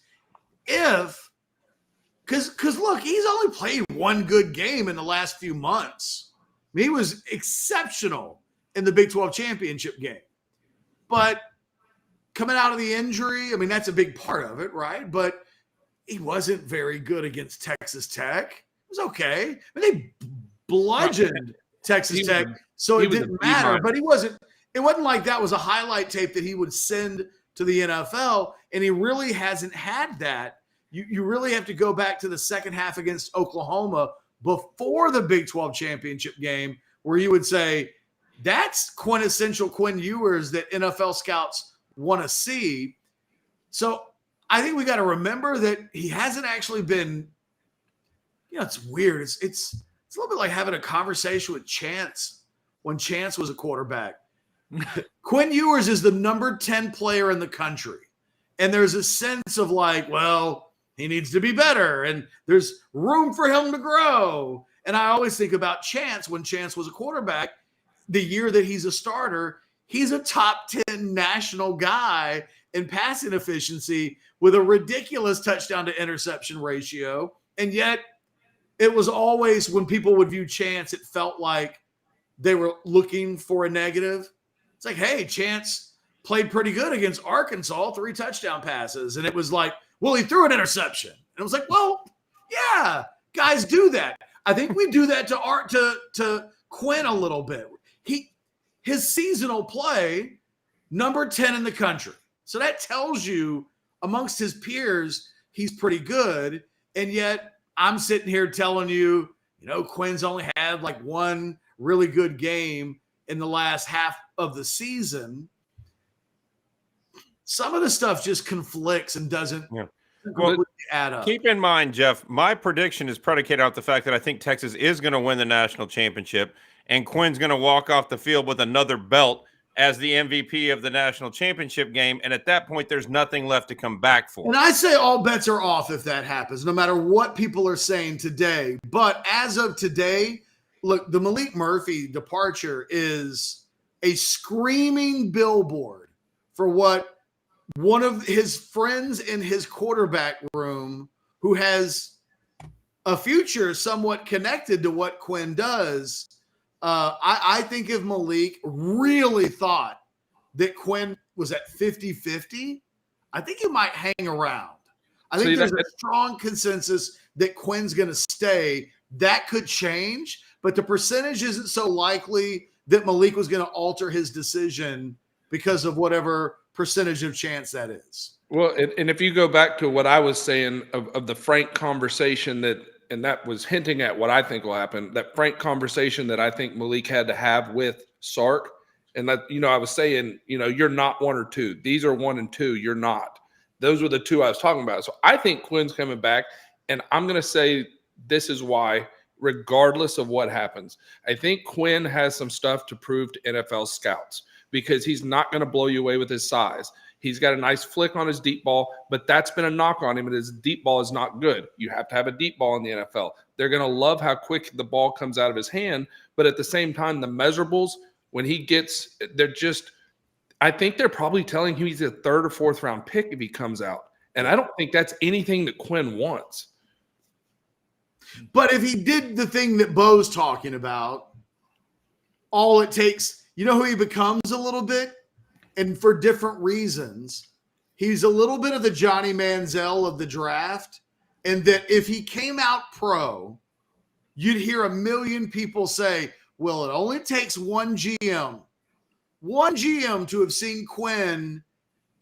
because look, he's only played one good game in the last few months. I mean, he was exceptional in the Big 12 championship game. But coming out of the injury, I mean, that's a big part of it, right? But he wasn't very good against Texas Tech. It was okay. I mean, they bludgeoned Texas Tech, so it didn't matter. But it wasn't like that was a highlight tape that he would send to the NFL, and he really hasn't had that. You really have to go back to the second half against Oklahoma before the Big 12 championship game where you would say that's quintessential Quinn Ewers that NFL scouts want to see. So I think we got to remember that he hasn't actually been, it's weird. It's a little bit like having a conversation with Chance when Chance was a quarterback. Quinn Ewers is the number 10 player in the country. And there's a sense of like, well, he needs to be better, and there's room for him to grow. And I always think about Chance when Chance was a quarterback. The year that he's a starter, he's a top 10 national guy in passing efficiency with a ridiculous touchdown to interception ratio. And yet it was always when people would view Chance, it felt like they were looking for a negative. It's like, hey, Chance played pretty good against Arkansas, 3 touchdown passes. And it was like, well, he threw an interception. And it was like, well, yeah, guys do that. I think we do that to Quinn a little bit. His seasonal play, number 10 in the country. So that tells you amongst his peers, he's pretty good. And yet I'm sitting here telling you, Quinn's only had like one really good game in the last half of the season. Some of the stuff just conflicts and doesn't add up. Keep in mind, Jeff, my prediction is predicated on the fact that I think Texas is going to win the national championship, and Quinn's going to walk off the field with another belt as the MVP of the national championship game. And at that point, there's nothing left to come back for. And I say all bets are off if that happens, no matter what people are saying today. But as of today, look, the Malik Murphy departure is a screaming billboard for what one of his friends in his quarterback room, who has a future somewhat connected to what Quinn does. I think if Maalik really thought that Quinn was at 50-50, I think he might hang around. I think there's a strong consensus that Quinn's going to stay. That could change, but the percentage isn't so likely that Maalik was going to alter his decision because of whatever percentage of chance that is. Well, and if you go back to what I was saying of the frank conversation and that was hinting at what I think will happen, that frank conversation that I think Maalik had to have with Sark. And that, I was saying, you're not 1 or 2. These are 1 and 2. You're not. Those were the 2 I was talking about. So I think Quinn's coming back. And I'm going to say this is why, regardless of what happens, I think Quinn has some stuff to prove to NFL scouts, because he's not going to blow you away with his size. He's got a nice flick on his deep ball, but that's been a knock on him, and his deep ball is not good. You have to have a deep ball in the NFL. They're going to love how quick the ball comes out of his hand, but at the same time, the measurables, when he gets – they're just – I think they're probably telling him he's a third or fourth round pick if he comes out, and I don't think that's anything that Quinn wants. But if he did the thing that Bo's talking about, all it takes – you know who he becomes a little bit? And for different reasons, he's a little bit of the Johnny Manziel of the draft. And that if he came out pro, you'd hear a million people say, well, it only takes one GM to have seen Quinn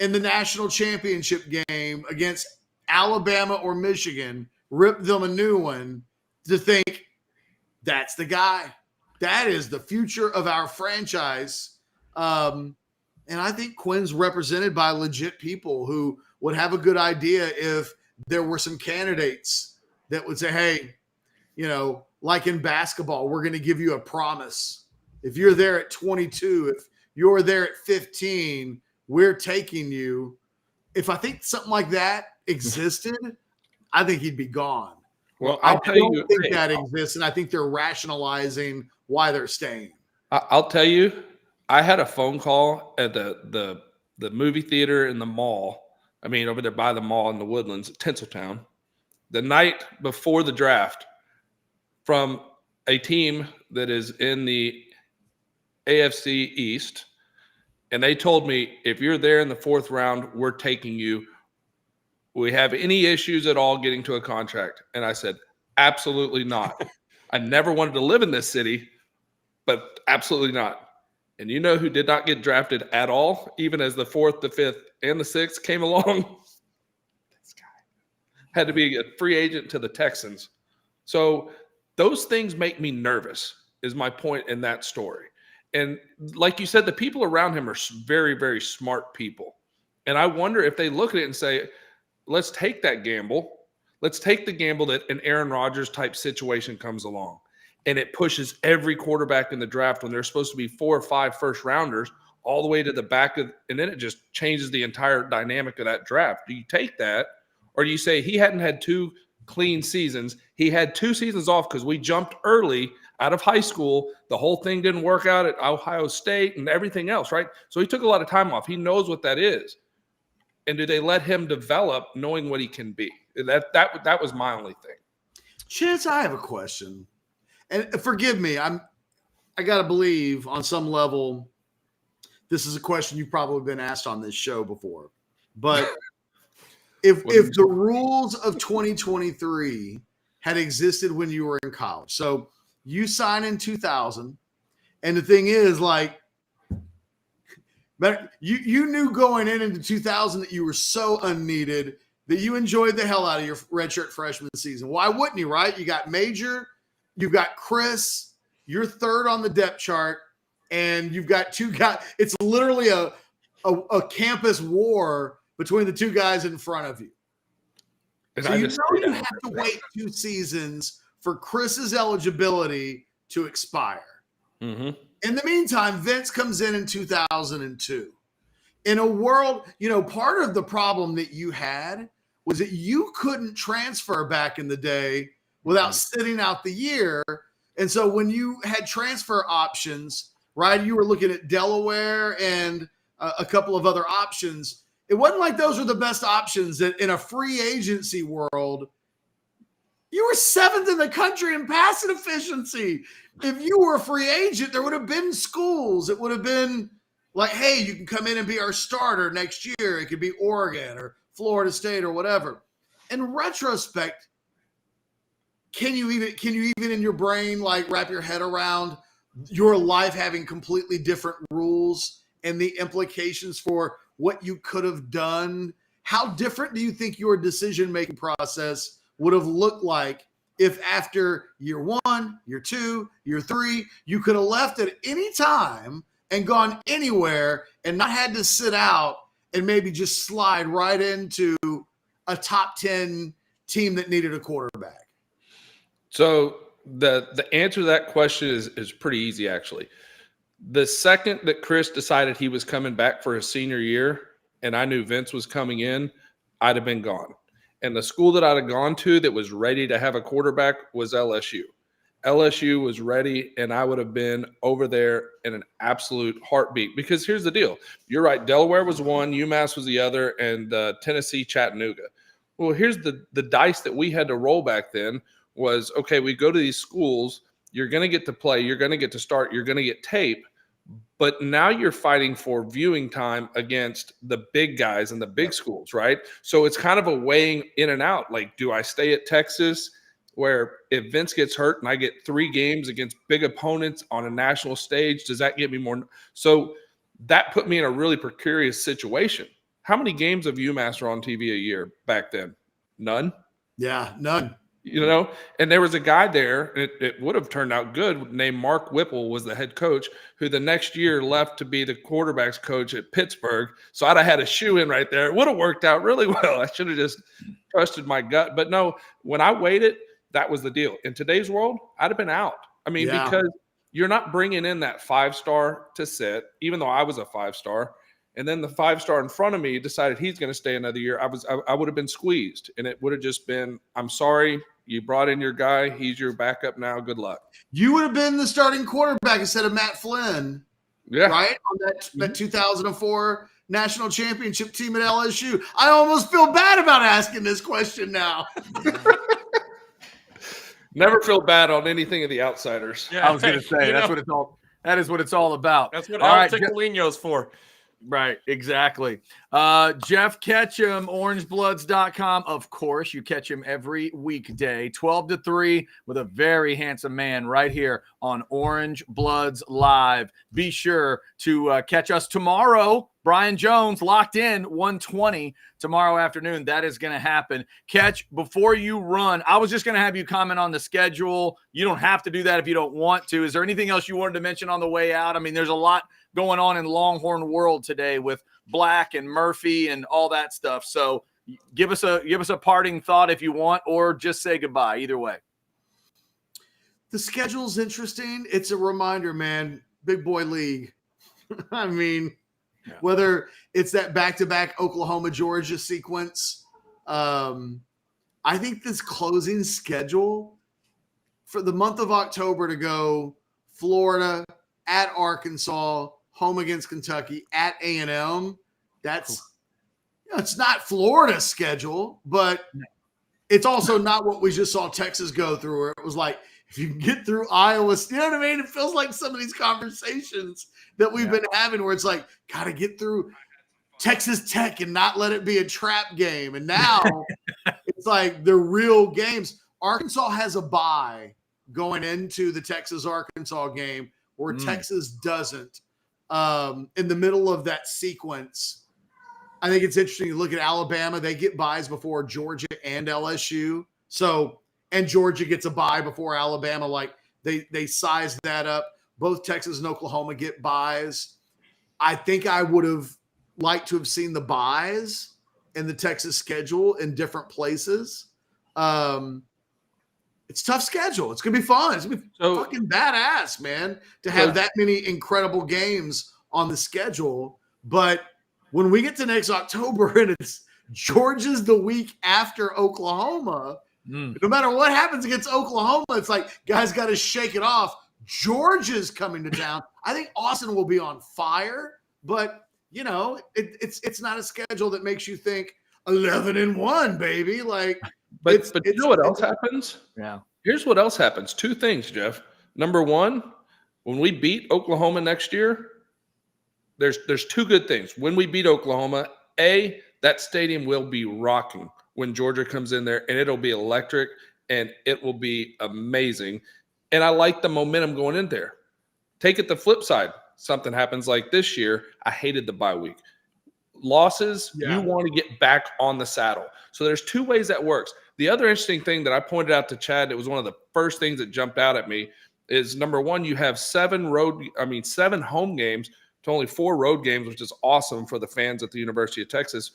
in the national championship game against Alabama or Michigan, rip them a new one, to think that's the guy. That is the future of our franchise. And I think Quinn's represented by legit people who would have a good idea if there were some candidates that would say, hey, you know, like in basketball, we're going to give you a promise. If you're there at 22, if you're there at 15, we're taking you. If I think something like that existed, I think he'd be gone. Well, I don't think that exists, and I think they're rationalizing why they're staying. I'll tell you, I had a phone call at the movie theater in the mall. I mean, over there by the mall in the Woodlands, Tinseltown, the night before the draft from a team that is in the AFC East. And they told me, if you're there in the fourth round, we're taking you. We have any issues at all getting to a contract? And I said, absolutely not. I never wanted to live in this city, but absolutely not. And you know who did not get drafted at all, even as the 4th, the 5th, and the 6th came along? This guy had to be a free agent to the Texans. So those things make me nervous, is my point in that story. And like you said, the people around him are very, very smart people. And I wonder if they look at it and say, let's take that gamble. Let's take the gamble that an Aaron Rodgers type situation comes along. And it pushes every quarterback in the draft when there's supposed to be 4 or 5 first rounders all the way to the back of, and then it just changes the entire dynamic of that draft. Do you take that, or do you say he hadn't had 2 clean seasons? He had 2 seasons off because we jumped early out of high school. The whole thing didn't work out at Ohio State and everything else, right? So he took a lot of time off. He knows what that is. And do they let him develop knowing what he can be? That was my only thing. Chance, I have a question. And forgive me, I got to believe on some level, this is a question you've probably been asked on this show before. But if the rules of 2023 had existed when you were in college, so you sign in 2000, and the thing is, like, but you knew going into 2000 that you were so unneeded that you enjoyed the hell out of your redshirt freshman season. Why wouldn't you, right? You got Major, you've got Chris, you're third on the depth chart, and you've got 2 guys. It's literally a campus war between the 2 guys in front of you. And so you know you have to wait 2 seasons for Chris's eligibility to expire. Mm-hmm. In the meantime, Vince comes in 2002. In a world, you know, part of the problem that you had was that you couldn't transfer back in the day without sitting out the year. And so when you had transfer options, right, you were looking at Delaware and a couple of other options. It wasn't like those were the best options. That in a free agency world, you were 7th in the country in passing efficiency. If you were a free agent, there would have been schools. It would have been like, hey, you can come in and be our starter next year. It could be Oregon or Florida State or whatever. In retrospect, can you even in your brain like wrap your head around your life having completely different rules and the implications for what you could have done? How different do you think your decision-making process would have looked like if after year 1, year 2, year 3, you could have left at any time and gone anywhere and not had to sit out and maybe just slide right into a top 10 team that needed a quarterback? So the answer to that question is pretty easy, actually. The second that Chris decided he was coming back for his senior year, and I knew Vince was coming in, I'd have been gone. And the school that I'd have gone to that was ready to have a quarterback was LSU. LSU was ready, and I would have been over there in an absolute heartbeat. Because here's the deal. You're right. Delaware was one, UMass was the other, and Tennessee, Chattanooga. Well, here's the dice that we had to roll back then was, okay, we go to these schools. You're going to get to play. You're going to get to start. You're going to get tape. But now you're fighting for viewing time against the big guys and the big schools, right? So it's kind of a weighing in and out. Like, do I stay at Texas where if Vince gets hurt and I get 3 games against big opponents on a national stage, does that get me more? So that put me in a really precarious situation. How many games of UMass were on TV a year back then? None. Yeah, none. You know, and there was a guy there, it would have turned out good, named Mark Whipple was the head coach, who the next year left to be the quarterback's coach at Pittsburgh. So I'd have had a shoe in right there. It would have worked out really well. I should have just trusted my gut. But no, when I waited, that was the deal. In today's world, I'd have been out. I mean, because you're not bringing in that 5-star to sit, even though I was a 5-star. And then the 5-star in front of me decided he's going to stay another year. I would have been squeezed, and it would have just been, I'm sorry, you brought in your guy. He's your backup now. Good luck. You would have been the starting quarterback instead of Matt Flynn, right? On that 2004 national championship team at LSU. I almost feel bad about asking this question now. Never feel bad on anything of the Outsiders. Yeah, I was going to say that is what it's all about. That's what all Tickolinos for. Right, exactly. Jeff Ketchum, orangebloods.com. Of course, you catch him every weekday, 12 to 3, with a very handsome man right here on Orange Bloods Live. Be sure to catch us tomorrow. Brian Jones locked in 1:20 tomorrow afternoon. That is going to happen. Catch, before you run, I was just going to have you comment on the schedule. You don't have to do that if you don't want to. Is there anything else you wanted to mention on the way out? I mean, there's a lot going on in Longhorn world today with Black and Murphy and all that stuff. So give us a parting thought if you want, or just say goodbye. Either way. The schedule's interesting. It's a reminder, man. Big boy league. I mean, whether it's that back-to-back Oklahoma-Georgia sequence, I think this closing schedule for the month of October to go Florida, at Arkansas, home against Kentucky, at A&M. That's, it's not Florida's schedule, but it's also not what we just saw Texas go through, where it was like, if you can get through Iowa, you know what I mean? It feels like some of these conversations that we've been having where it's like, got to get through Texas Tech and not let it be a trap game. And now it's like the real games. Arkansas has a bye going into the Texas-Arkansas game where Texas doesn't. In the middle of that sequence, I think it's interesting to look at Alabama. They get byes before Georgia and LSU. So, and Georgia gets a bye before Alabama. Like they size that up. Both Texas and Oklahoma get byes. I think I would have liked to have seen the byes in the Texas schedule in different places. It's a tough schedule. It's going to be fun. It's going to be fucking badass, man, to have that many incredible games on the schedule. But when we get to next October and it's Georgia's the week after Oklahoma, no matter what happens against Oklahoma, it's like, guys got to shake it off. Georgia's coming to town. I think Austin will be on fire, but, you know, it's not a schedule that makes you think 11-1, baby. Like, But you know what else happens? Yeah. Here's what else happens. 2 things, Jeff. Number one, when we beat Oklahoma next year, there's 2 good things. When we beat Oklahoma, A, that stadium will be rocking when Georgia comes in there, and it'll be electric, and it will be amazing. And I like the momentum going in there. Take it the flip side. Something happens like this year. I hated the bye week. Losses, you want to get back on the saddle. So there's 2 ways that works. The other interesting thing that I pointed out to Chad, it was one of the first things that jumped out at me, is number one, you have 7 home games to only 4 road games, which is awesome for the fans at the University of Texas.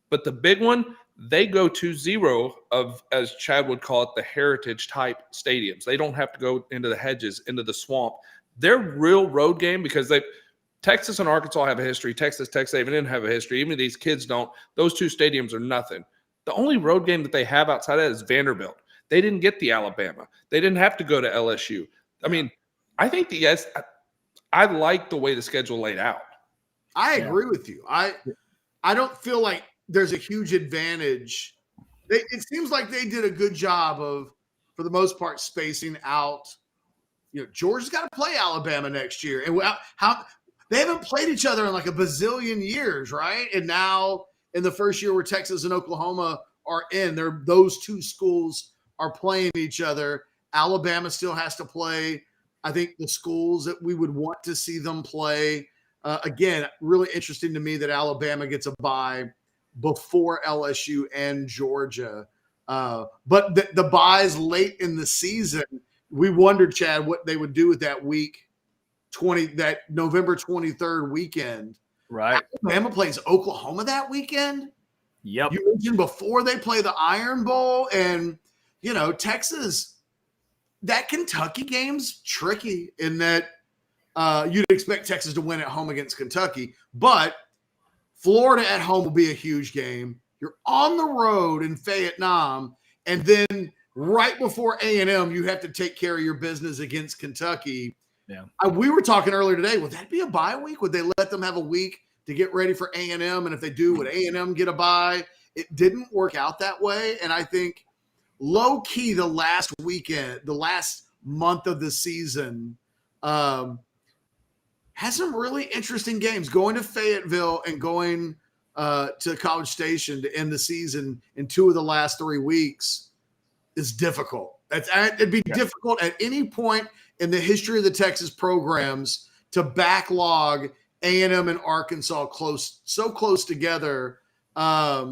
But the big one, they go to 0 of, as Chad would call it, the heritage type stadiums. They don't have to go into the hedges, into the swamp. They're real road game because Texas and Arkansas have a history. Texas A&M didn't have a history. Even these kids don't. Those two stadiums are nothing. The only road game that they have outside of that is Vanderbilt. They didn't get the Alabama. They didn't have to go to LSU. I mean, I think I like the way the schedule laid out. I agree with you. I don't feel like there's a huge advantage. It seems like they did a good job of, for the most part, spacing out. Georgia's got to play Alabama next year, and how they haven't played each other in like a bazillion years, right? And now in the first year where Texas and Oklahoma are in, those two schools are playing each other. Alabama still has to play, I think, the schools that we would want to see them play. Again, really interesting to me that Alabama gets a bye before LSU and Georgia. But the byes late in the season, we wondered, Chad, what they would do with that week 20, that November 23rd weekend. Right. Alabama plays Oklahoma that weekend. Yep. You mentioned before they play the Iron Bowl, and Texas, that Kentucky game's tricky in that you'd expect Texas to win at home against Kentucky, but Florida at home will be a huge game. You're on the road in Vietnam, and then right before A&M, you have to take care of your business against Kentucky. Yeah. We were talking earlier today, would that be a bye week? Would they let them have a week to get ready for A&M? And if they do, would A&M get a bye? It didn't work out that way. And I think low key the last weekend, the last month of the season, has some really interesting games. Going to Fayetteville and going to College Station to end the season in 2 of the last 3 weeks is difficult. It'd be difficult at any point in the history of the Texas programs to backlog A&M and Arkansas so close together. I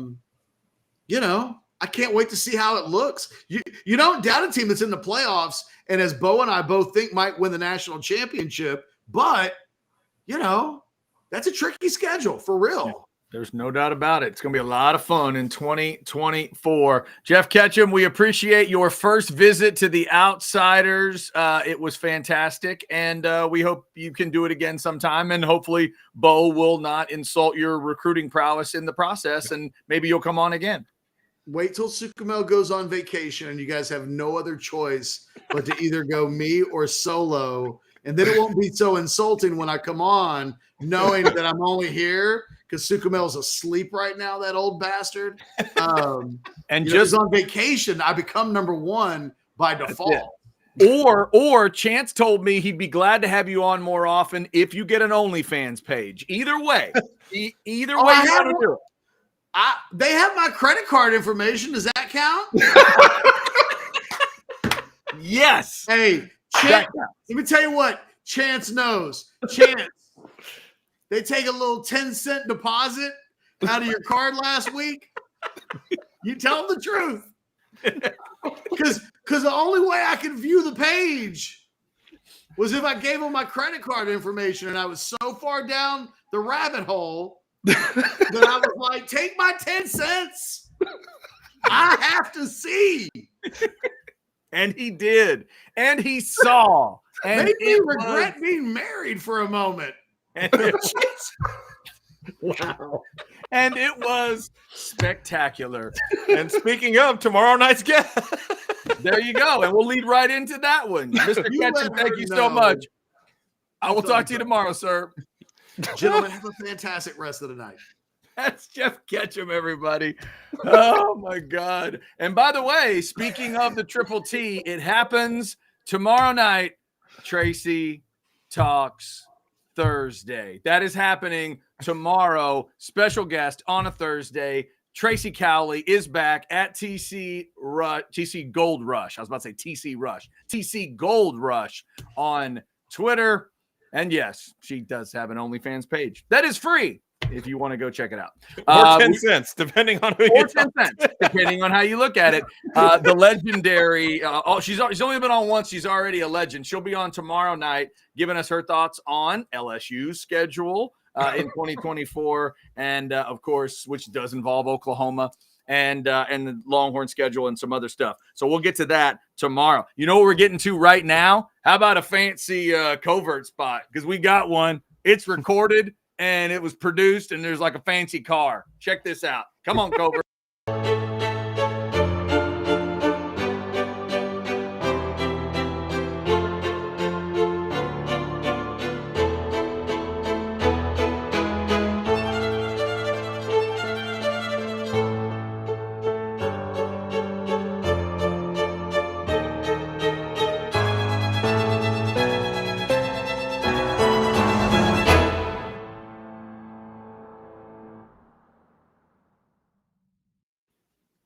can't wait to see how it looks. You don't doubt a team that's in the playoffs, and as Bo and I both think might win the national championship, but that's a tricky schedule for real. Yeah, there's no doubt about it. It's going to be a lot of fun in 2024. Jeff Ketchum, we appreciate your first visit to the Outsiders. It was fantastic, and we hope you can do it again sometime, and hopefully Bo will not insult your recruiting prowess in the process, and maybe you'll come on again. Wait till Sukumel goes on vacation, and you guys have no other choice but to either go me or solo, and then it won't be so insulting when I come on knowing that I'm only here because Sukumel's asleep right now, that old bastard. And just on vacation, I become number one by default. Or Chance told me he'd be glad to have you on more often if you get an OnlyFans page. Either way, you want to do it. They have my credit card information. Does that count? Yes. Hey, Chance, let me tell you what Chance knows. Chance, they take a little 10-cent deposit out of your card last week. You tell them the truth. Because the only way I could view the page was if I gave them my credit card information, and I was so far down the rabbit hole that I was like, take my 10 cents. I have to see. And he did. And he saw. And made me regret being married for a moment. And wow. And it was spectacular. And speaking of tomorrow night's guest, there you go. And we'll lead right into that one. Mr. Ketchum, thank you so much. I will talk to you tomorrow, sir. Gentlemen, have a fantastic rest of the night. That's Jeff Ketchum, everybody. Oh, my God. And by the way, speaking of the Triple T, it happens tomorrow night. Tracy Talks Thursday. That is happening tomorrow. Special guest on a Thursday. Tracy Cowley is back at TC Gold Rush. I was about to say TC Rush. TC Gold Rush on Twitter. And yes, she does have an OnlyFans page. That is free if you want to go check it out. Or 10 cents, depending on who you 10 cents, depending on how you look at it. The legendary, she's only been on once. She's already a legend. She'll be on tomorrow night, giving us her thoughts on LSU's schedule in 2024. And, of course, which does involve Oklahoma and the Longhorn schedule and some other stuff. So we'll get to that tomorrow. You know what we're getting to right now? How about a fancy covert spot? Because we got one. It's recorded and it was produced, and there's like a fancy car. Check this out. Come on, Cobra.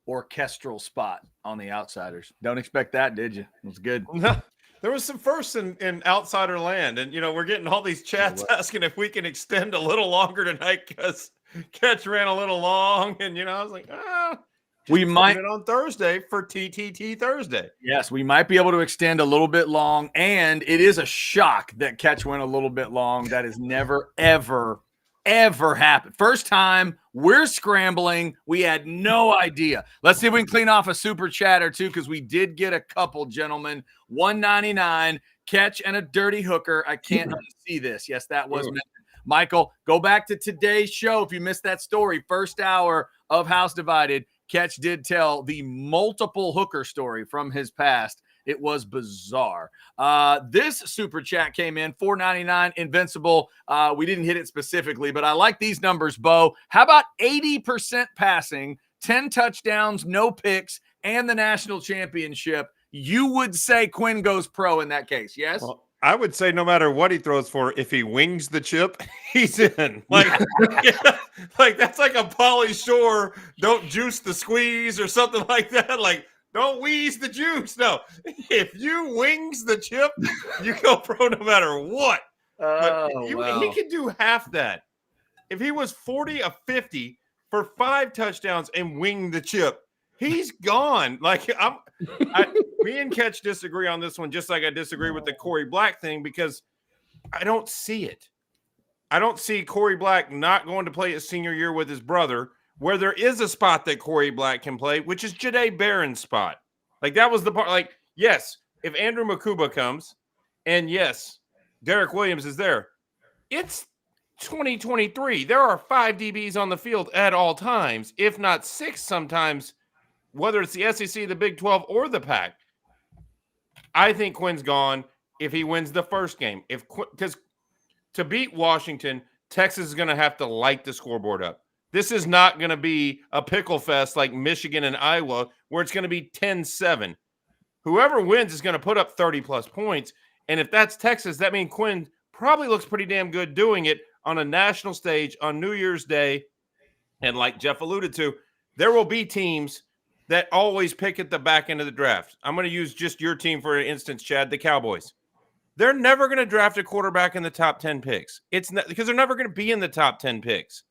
Orchestral spot on the Outsiders. Don't expect that, did you? It was good. No, there was some firsts in outsider land, and we're getting all these chats asking if we can extend a little longer tonight because Catch ran a little long, and I was like, we might it on Thursday for TTT Thursday. Yes, we might be able to extend a little bit long, and it is a shock that Catch went a little bit long. That has never, ever happened. First time, we're scrambling. We had no idea. Let's see if we can clean off a super chat or two, because we did get a couple, gentlemen. $1.99, Catch and a dirty hooker. I can't unsee this. Yes, that was mentioned. Michael, go back to today's show if you missed that story. First hour of House Divided. Catch did tell the multiple hooker story from his past. It was bizarre. This super chat came in, $4.99, Invincible. We didn't hit it specifically, but I like these numbers, Bo. How about 80% passing, 10 touchdowns, no picks, and the national championship? You would say Quinn goes pro in that case, yes? Well, I would say no matter what he throws for, if he wings the chip, he's in. Like, like that's like a Pauly Shore, don't juice the squeeze or something like that. Like, don't wheeze the juice. No, if you wings the chip, you go pro no matter what. He could do half that. If he was 40 of 50 for 5 touchdowns and wing the chip, he's gone. Like me and Catch disagree on this one, just like I disagree with the Corey Black thing, because I don't see it. I don't see Corey Black not going to play his senior year with his brother, where there is a spot that Corey Black can play, which is Jahdae Barron's spot. Like, that was the part. Like, yes, if Andrew Makuba comes, and yes, Derek Williams is there, it's 2023. There are 5 DBs on the field at all times, if not 6 sometimes, whether it's the SEC, the Big 12, or the Pac. I think Quinn's gone if he wins the first game. Because to beat Washington, Texas is going to have to light the scoreboard up. This is not going to be a pickle fest like Michigan and Iowa, where it's going to be 10-7. Whoever wins is going to put up 30-plus points. And if that's Texas, that means Quinn probably looks pretty damn good doing it on a national stage on New Year's Day. And like Jeff alluded to, there will be teams that always pick at the back end of the draft. I'm going to use just your team for instance, Chad, the Cowboys. They're never going to draft a quarterback in the top 10 picks. It's not, because they're never going to be in the top 10 picks.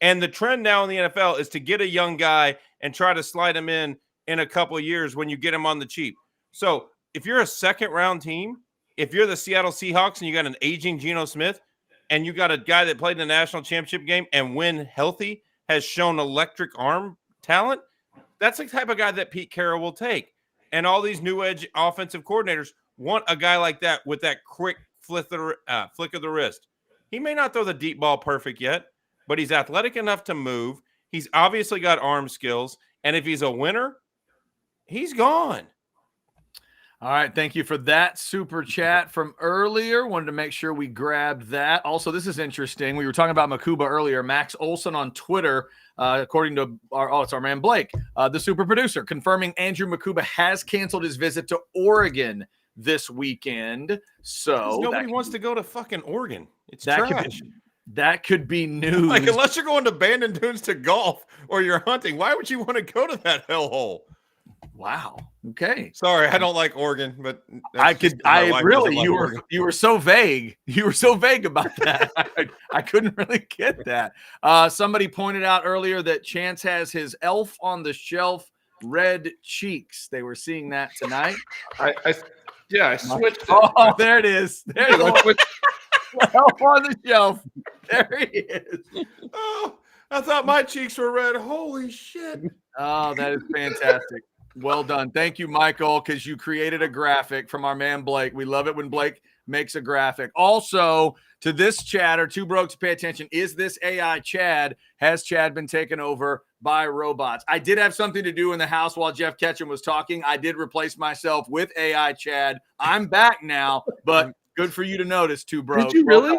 And the trend now in the NFL is to get a young guy and try to slide him in a couple of years when you get him on the cheap. So if you're a second-round team, if you're the Seattle Seahawks and you got an aging Geno Smith and you got a guy that played in the national championship game and when healthy has shown electric arm talent, that's the type of guy that Pete Carroll will take. And all these new edge offensive coordinators want a guy like that with that quick flick of the wrist. He may not throw the deep ball perfect yet, but he's athletic enough to move. He's obviously got arm skills. And if he's a winner, he's gone. All right. Thank you for that super chat from earlier. Wanted to make sure we grabbed that. Also, this is interesting. We were talking about Makuba earlier. Max Olson on Twitter, according to it's our man Blake, the super producer, confirming Andrew Makuba has canceled his visit to Oregon this weekend. So nobody wants to go to fucking Oregon. It's trash. That could be news. Like, unless you're going to Bandon Dunes to golf or you're hunting, why would you want to go to that hellhole? Wow. Okay. Sorry, I don't like Oregon, but you were so vague. You were so vague about that. I couldn't really get that. Somebody pointed out earlier that Chance has his elf on the shelf red cheeks. They were seeing that tonight. I switched. Oh, there it is. There you go. Elf on the shelf. There he is. Oh, I thought my cheeks were red. Holy shit. Oh, that is fantastic. Well done. Thank you, Michael, because you created a graphic from our man Blake. We love it when Blake makes a graphic. Also, to this chatter, Two Brokes, pay attention. Is this AI Chad? Has Chad been taken over by robots? I did have something to do in the house while Jeff Ketchum was talking. I did replace myself with AI Chad. I'm back now, but good for you to notice, Two Brokes. Did you really?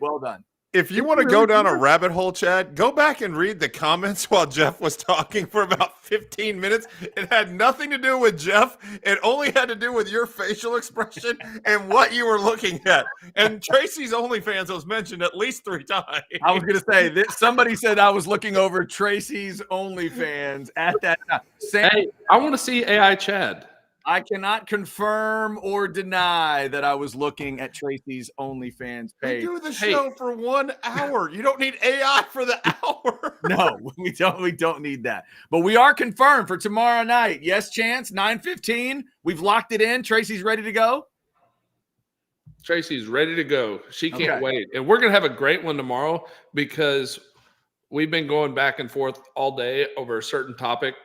Well done. If you want to go down a rabbit hole, Chad, go back and read the comments while Jeff was talking for about 15 minutes. It had nothing to do with Jeff. It only had to do with your facial expression and what you were looking at. And Tracy's OnlyFans was mentioned at least 3 times. I was going to say that somebody said I was looking over Tracy's OnlyFans at that time. Hey, I want to see AI Chad. I cannot confirm or deny that I was looking at Tracy's OnlyFans page. We do the show for 1 hour. You don't need AI for the hour. No, we don't. We don't need that. But we are confirmed for tomorrow night. Yes, Chance, 9:15. We've locked it in. Tracy's ready to go. Tracy's ready to go. She can't wait. And we're going to have a great one tomorrow because we've been going back and forth all day over a certain topic,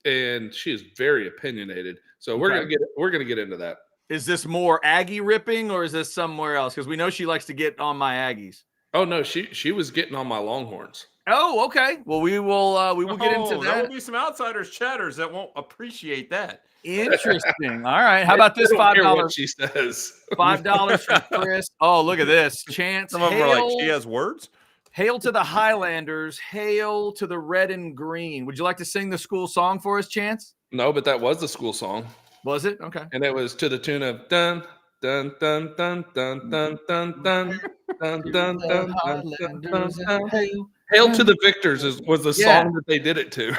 and she is very opinionated. So we're gonna get into that. Is this more Aggie ripping or is this somewhere else? Because we know she likes to get on my Aggies. Oh no, she was getting on my Longhorns. Oh, okay. Well, we will get into that. There will be some outsiders chatters that won't appreciate that. Interesting. All right. How about this $5? She says $5 for Chris. Oh, look at this. Chance. Some of them are like, she has words. Hail to the Highlanders. Hail to the red and green. Would you like to sing the school song for us, Chance? No, but that was the school song. Was it? Okay. And it was to the tune of dun dun dun dun dun dun dun dun dun dun dun dun. Hail to the victors was the song that they did it to.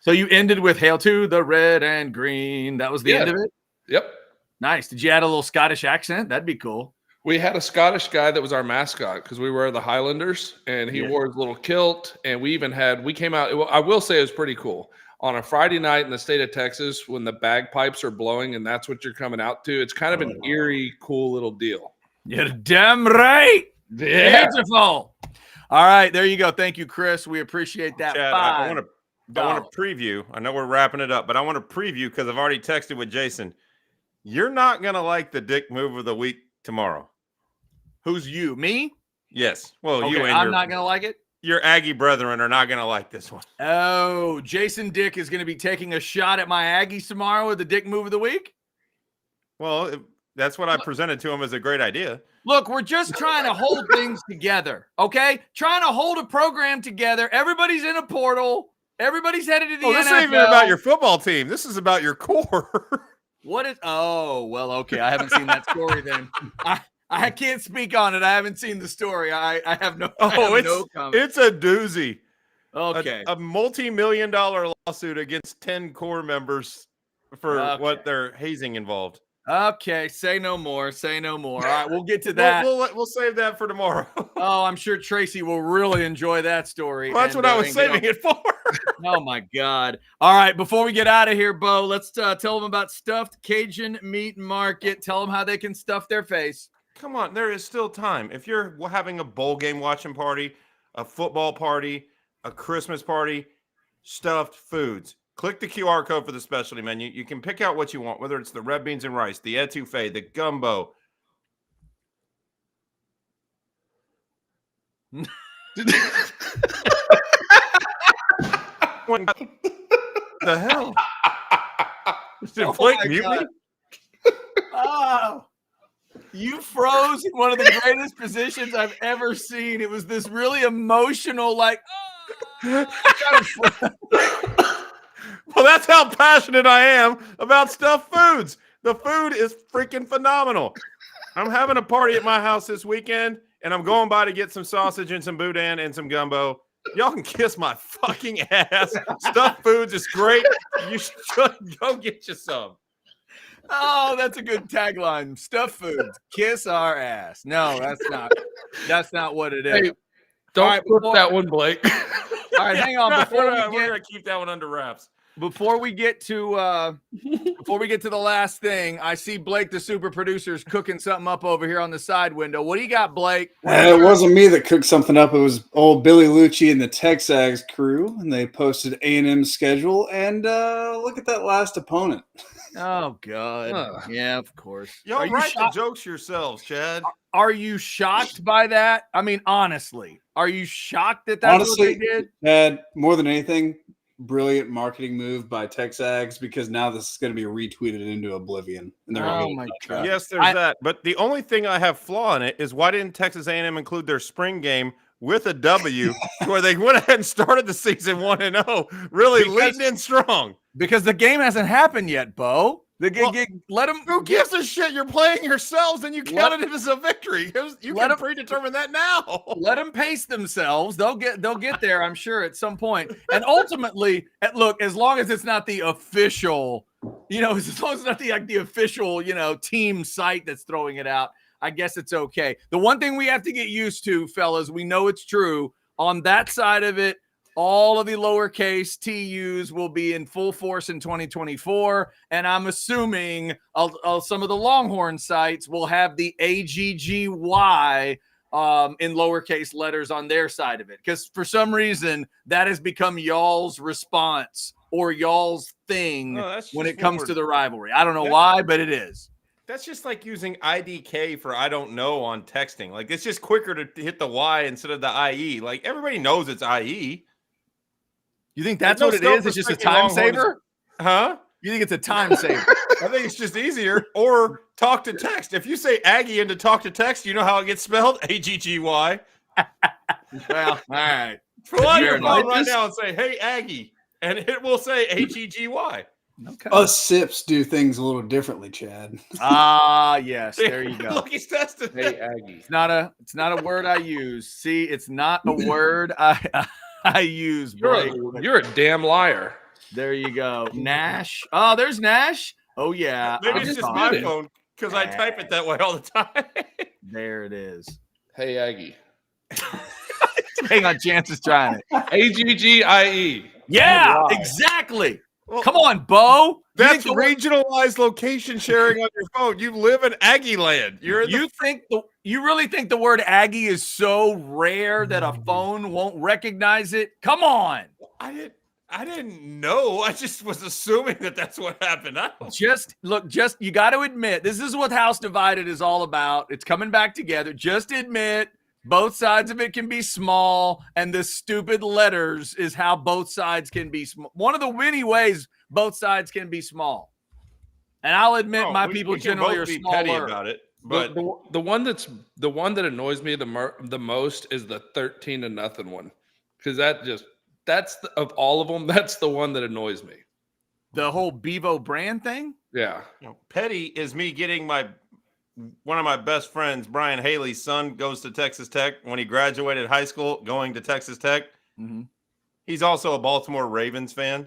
So you ended with Hail to the red and green. That was the end of it? Yep. Nice. Did you add a little Scottish accent? That'd be cool. We had a Scottish guy that was our mascot because we were the Highlanders, and he wore his little kilt. And we came out. I will say it was pretty cool. On a Friday night in the state of Texas, when the bagpipes are blowing and that's what you're coming out to, it's kind of an eerie, cool little deal. You're damn right. Yeah. Beautiful. All right, there you go. Thank you, Chris. We appreciate that. Chad, I want to preview. I know we're wrapping it up, but I want to preview because I've already texted with Jason. You're not going to like the dick move of the week tomorrow. Who's you? Me? Yes. Well, okay, you and I'm not going to like it. Your Aggie brethren are not going to like this one. Oh, Jason Dick is going to be taking a shot at my Aggies tomorrow with the dick move of the week? Well, that's what I presented to him as a great idea. Look, we're just trying to hold things together, okay? Trying to hold a program together. Everybody's in a portal. Everybody's headed to the NFL. This ain't even about your football team. This is about your core. What is – oh, well, okay. I haven't seen that story then. I can't speak on it. I haven't seen the story. I have no comment. It's a doozy. Okay. A multi-million-dollar lawsuit against 10 core members for what their hazing involved. Okay, say no more. Say no more. All right, we'll get to that. We'll save that for tomorrow. Oh, I'm sure Tracy will really enjoy that story. Well, that's what I was saving it for. Oh, my God. All right, before we get out of here, Bo, let's tell them about Stuffed Cajun Meat Market. Tell them how they can stuff their face. Come on, there is still time. If you're having a bowl game watching party, a football party, a Christmas party, Stuffed Foods. Click the QR code for the specialty menu. You can pick out what you want, whether it's the red beans and rice, the etouffee, the gumbo. What the hell? Did Blake mute me? Oh, you froze in one of the greatest positions I've ever seen. It was this really emotional, like, Well, that's how passionate I am about Stuffed Foods. The food is freaking phenomenal. I'm having a party at my house this weekend, and I'm going by to get some sausage and some boudin and some gumbo. Y'all can kiss my fucking ass. Stuffed Foods is great. You should go get you some. Oh, that's a good tagline. Stuffed Foods, kiss our ass. No, that's not what it is. Hey, don't put that one, Blake. All right, hang on. We're gonna keep that one under wraps. Before we get to the last thing, I see Blake, the super producer's cooking something up over here on the side window. What do you got, Blake? It wasn't me that cooked something up. It was old Billy Lucci and the Texags crew, and they posted A&M's schedule. And look at that last opponent. Oh God. Ugh. Yeah, of course. Y'all Are you write the shocked? jokes yourselves, Chad. Are you shocked by that? I mean, honestly, are you shocked that that's Honestly, what they did? Chad, more than anything, brilliant marketing move by Texags because now this is going to be retweeted into oblivion. And they're Oh going my to God. Yes, there's that. But the only thing I have flaw in it is why didn't Texas A&M include their spring game with a W where they went ahead and started the season 1-0, really leading in strong? Because the game hasn't happened yet, Bo. Let them. Who gives a shit? You're playing yourselves and you counted it as a victory. You can predetermine that now. Let them pace themselves. They'll get there, I'm sure, at some point. And ultimately, look, as long as it's not the official, as long as it's not the official, team site that's throwing it out, I guess it's okay. The one thing we have to get used to, fellas, we know it's true on that side of it. All of the lowercase TUs will be in full force in 2024. And I'm assuming some of the Longhorn sites will have the AGGY in lowercase letters on their side of it. Because for some reason, that has become y'all's response or y'all's thing when it comes to the rivalry. I don't know why, but it is. That's just like using IDK for I don't know on texting. Like, it's just quicker to hit the Y instead of the IE. Like, everybody knows it's IE. You think that's what it is? It's just a time saver? Huh? You think it's a time saver? I think it's just easier. Or talk to text. If you say Aggie into talk to text, you know how it gets spelled? AGGY. Well, all right. Pull out your phone right now and say, hey, Aggie. And it will say AGGY. Okay. Us Sips do things a little differently, Chad. Yes. There you go. Look, he's testing. Hey, Aggie. It's not a word I use. See, it's not a word I use, Blake. You're a damn liar. There you go. Nash. Oh, there's Nash. Oh, yeah. Maybe it's just my phone because I type it that way all the time. There it is. Hey, Aggie. Hang on, Chance is trying it. AGGIE. Yeah, exactly. Well, come on, Bo. That's regionalized location sharing on your phone. You live in Aggie land. You really think the word Aggie is so rare that a phone won't recognize it? Come on. I didn't know. I just was assuming that that's what happened. You got to admit, this is what House Divided is all about. It's coming back together. Just admit both sides of it can be small, and the stupid letters is how both sides can be small. One of the many ways both sides can be small. And I'll admit my people generally are smaller. Petty about it, but the one that annoys me the most is the 13-0 one, because of all of them, that's the one that annoys me. The whole Bevo brand thing. Yeah, petty is me getting one of my best friends, Brian Haley's son, goes to Texas Tech. When he graduated high school, going to Texas Tech, he's also a Baltimore Ravens fan.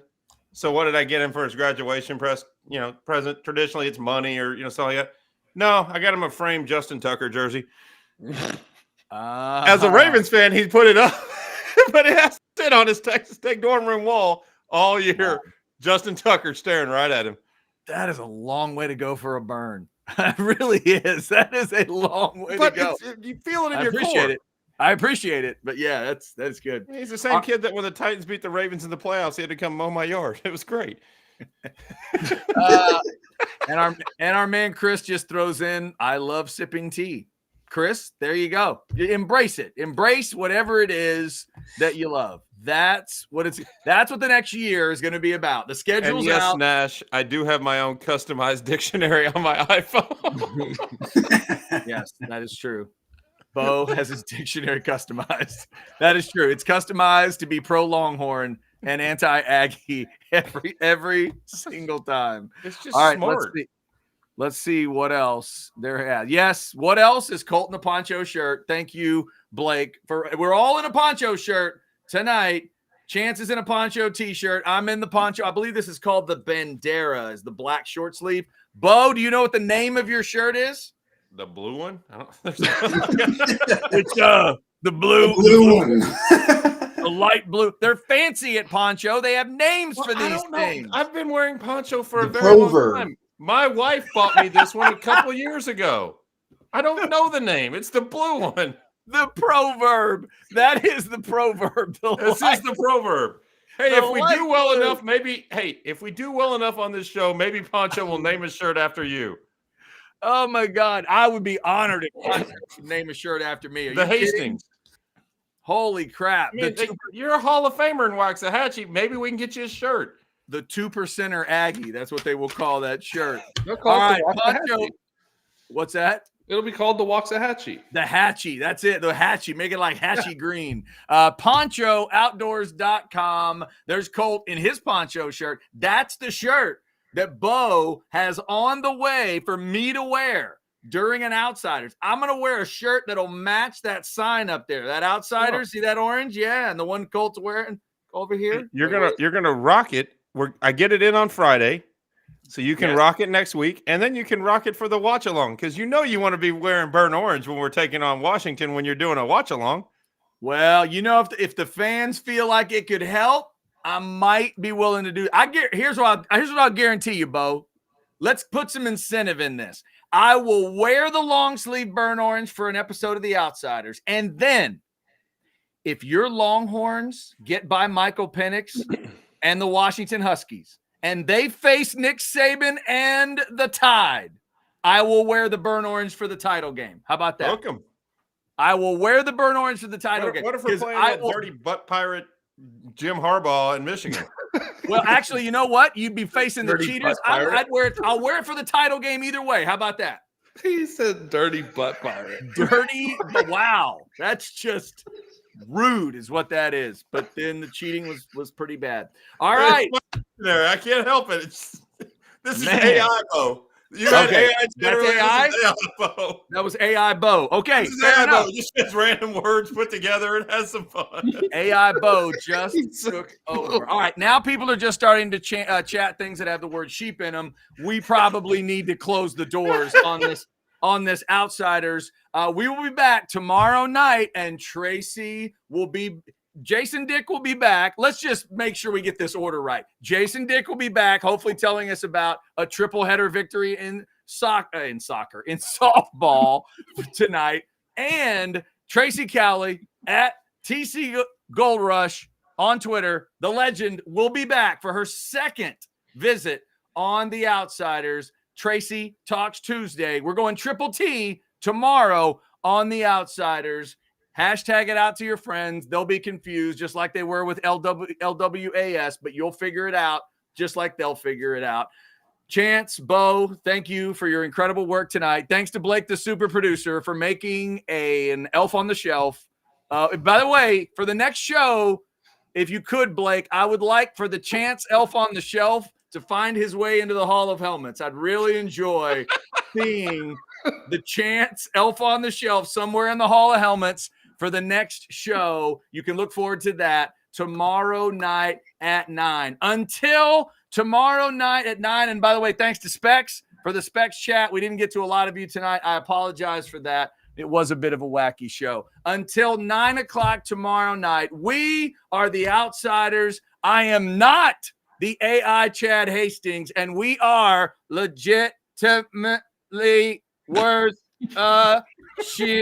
So what did I get him for his graduation present? Traditionally, it's money or something like that. No, I got him a framed Justin Tucker jersey. As a Ravens fan, he put it up, but it has to sit on his Texas Tech dorm room wall all year. Wow. Justin Tucker staring right at him. That is a long way to go for a burn. It really is. That is a long way to go. You feel it in your core. I appreciate it. But yeah, that's good. He's the same kid that when the Titans beat the Ravens in the playoffs, he had to come mow my yard. It was great. And our man Chris just throws in, I love sipping tea. Chris, there you go. Embrace it. Embrace whatever it is that you love. That's what the next year is going to be about. The schedule's out. Nash, I do have my own customized dictionary on my iPhone. Yes, that is true. Bo has his dictionary customized. That is true. It's customized to be pro Longhorn and anti-Aggie every single time. It's just all right. Smart. Let's see what else there has. Yes, what else is Colt in a poncho shirt? Thank you, Blake. We're all in a poncho shirt tonight. Chance is in a poncho t-shirt. I'm in the poncho. I believe this is called the Bandera, is the black short sleeve. Bo, do you know what the name of your shirt is? The blue one? It's the blue one. The light blue. They're fancy at poncho. They have names for these things. I've been wearing poncho for a very long time. My wife bought me this one a couple years ago. I don't know the name. It's the blue one. The proverb. That is the proverb. This is the proverb. Hey, if we do well enough, maybe. Hey, if we do well enough on this show, maybe Poncho will name his shirt after you. Oh my God, I would be honored if Poncho would name a shirt after me. Are The you kidding? Hastings. Holy crap! I mean, you're a Hall of Famer in Waxahachie. Maybe we can get you a shirt. The 2%er Aggie. That's what they will call that shirt. They'll call All it right, the Poncho. Waxahachie. What's that? It'll be called the Waxahachie. The Hatchie. That's it. The Hatchie. Make it like Hatchie Green. PonchoOutdoors.com. There's Colt in his poncho shirt. That's the shirt that Bo has on the way for me to wear during an Outsiders. I'm going to wear a shirt that'll match that sign up there. That Outsiders. See that orange? Yeah. And the one Colt's wearing over here. You're gonna rock it. I get it in on Friday. So you can rock it next week, and then you can rock it for the watch along because you want to be wearing burnt orange when we're taking on Washington when you're doing a watch along. Well, if the fans feel like it could help, I might be willing to do. Here's what I'll guarantee you, Bo. Let's put some incentive in this. I will wear the long sleeve burnt orange for an episode of The Outsiders, and then if your Longhorns get by Michael Penix and the Washington Huskies, and they face Nick Saban and the Tide, I will wear the burnt orange for the title game. How about that? Welcome. I will wear the burnt orange for the title game. What if we're playing that dirty butt pirate Jim Harbaugh in Michigan? Well, actually, you know what? You'd be facing the cheaters. I'd wear it. I'll wear it for the title game either way. How about that? He said dirty butt pirate. Dirty. Wow. That's just rude is what that is. But then the cheating was pretty bad. All right. There, I can't help it. This is AI Bo. You had AI. That's AI? Bo. That was AI Bo. Okay. This is AI Bo. Just gets random words put together and has some fun. AI Bo just took over. All right. Now people are just starting to chat things that have the word sheep in them. We probably need to close the doors on this Outsiders. We will be back tomorrow night, and Jason Dick will be back. Let's just make sure we get this order right. Jason Dick will be back, hopefully telling us about a triple header victory in softball tonight. And Tracy Cowley at TC Gold Rush on Twitter, the legend, will be back for her second visit on The Outsiders. Tracy Talks Tuesday. We're going Triple T tomorrow on The Outsiders. Hashtag it out to your friends. They'll be confused just like they were with LWAS, but you'll figure it out just like they'll figure it out. Chance, Bo, thank you for your incredible work tonight. Thanks to Blake, the super producer, for making an elf on the shelf. By the way, for the next show, if you could, Blake, I would like for the Chance elf on the shelf to find his way into the Hall of Helmets. I'd really enjoy seeing the Chance elf on the shelf somewhere in the Hall of Helmets for the next show. You can look forward to that tomorrow night at 9. Until tomorrow night at 9. And by the way, thanks to Specs for the Specs chat. We didn't get to a lot of you tonight. I apologize for that. It was a bit of a wacky show. Until 9 o'clock tomorrow night, we are The Outsiders. I am not the AI Chad Hastings, and we are legitimately worth a shit.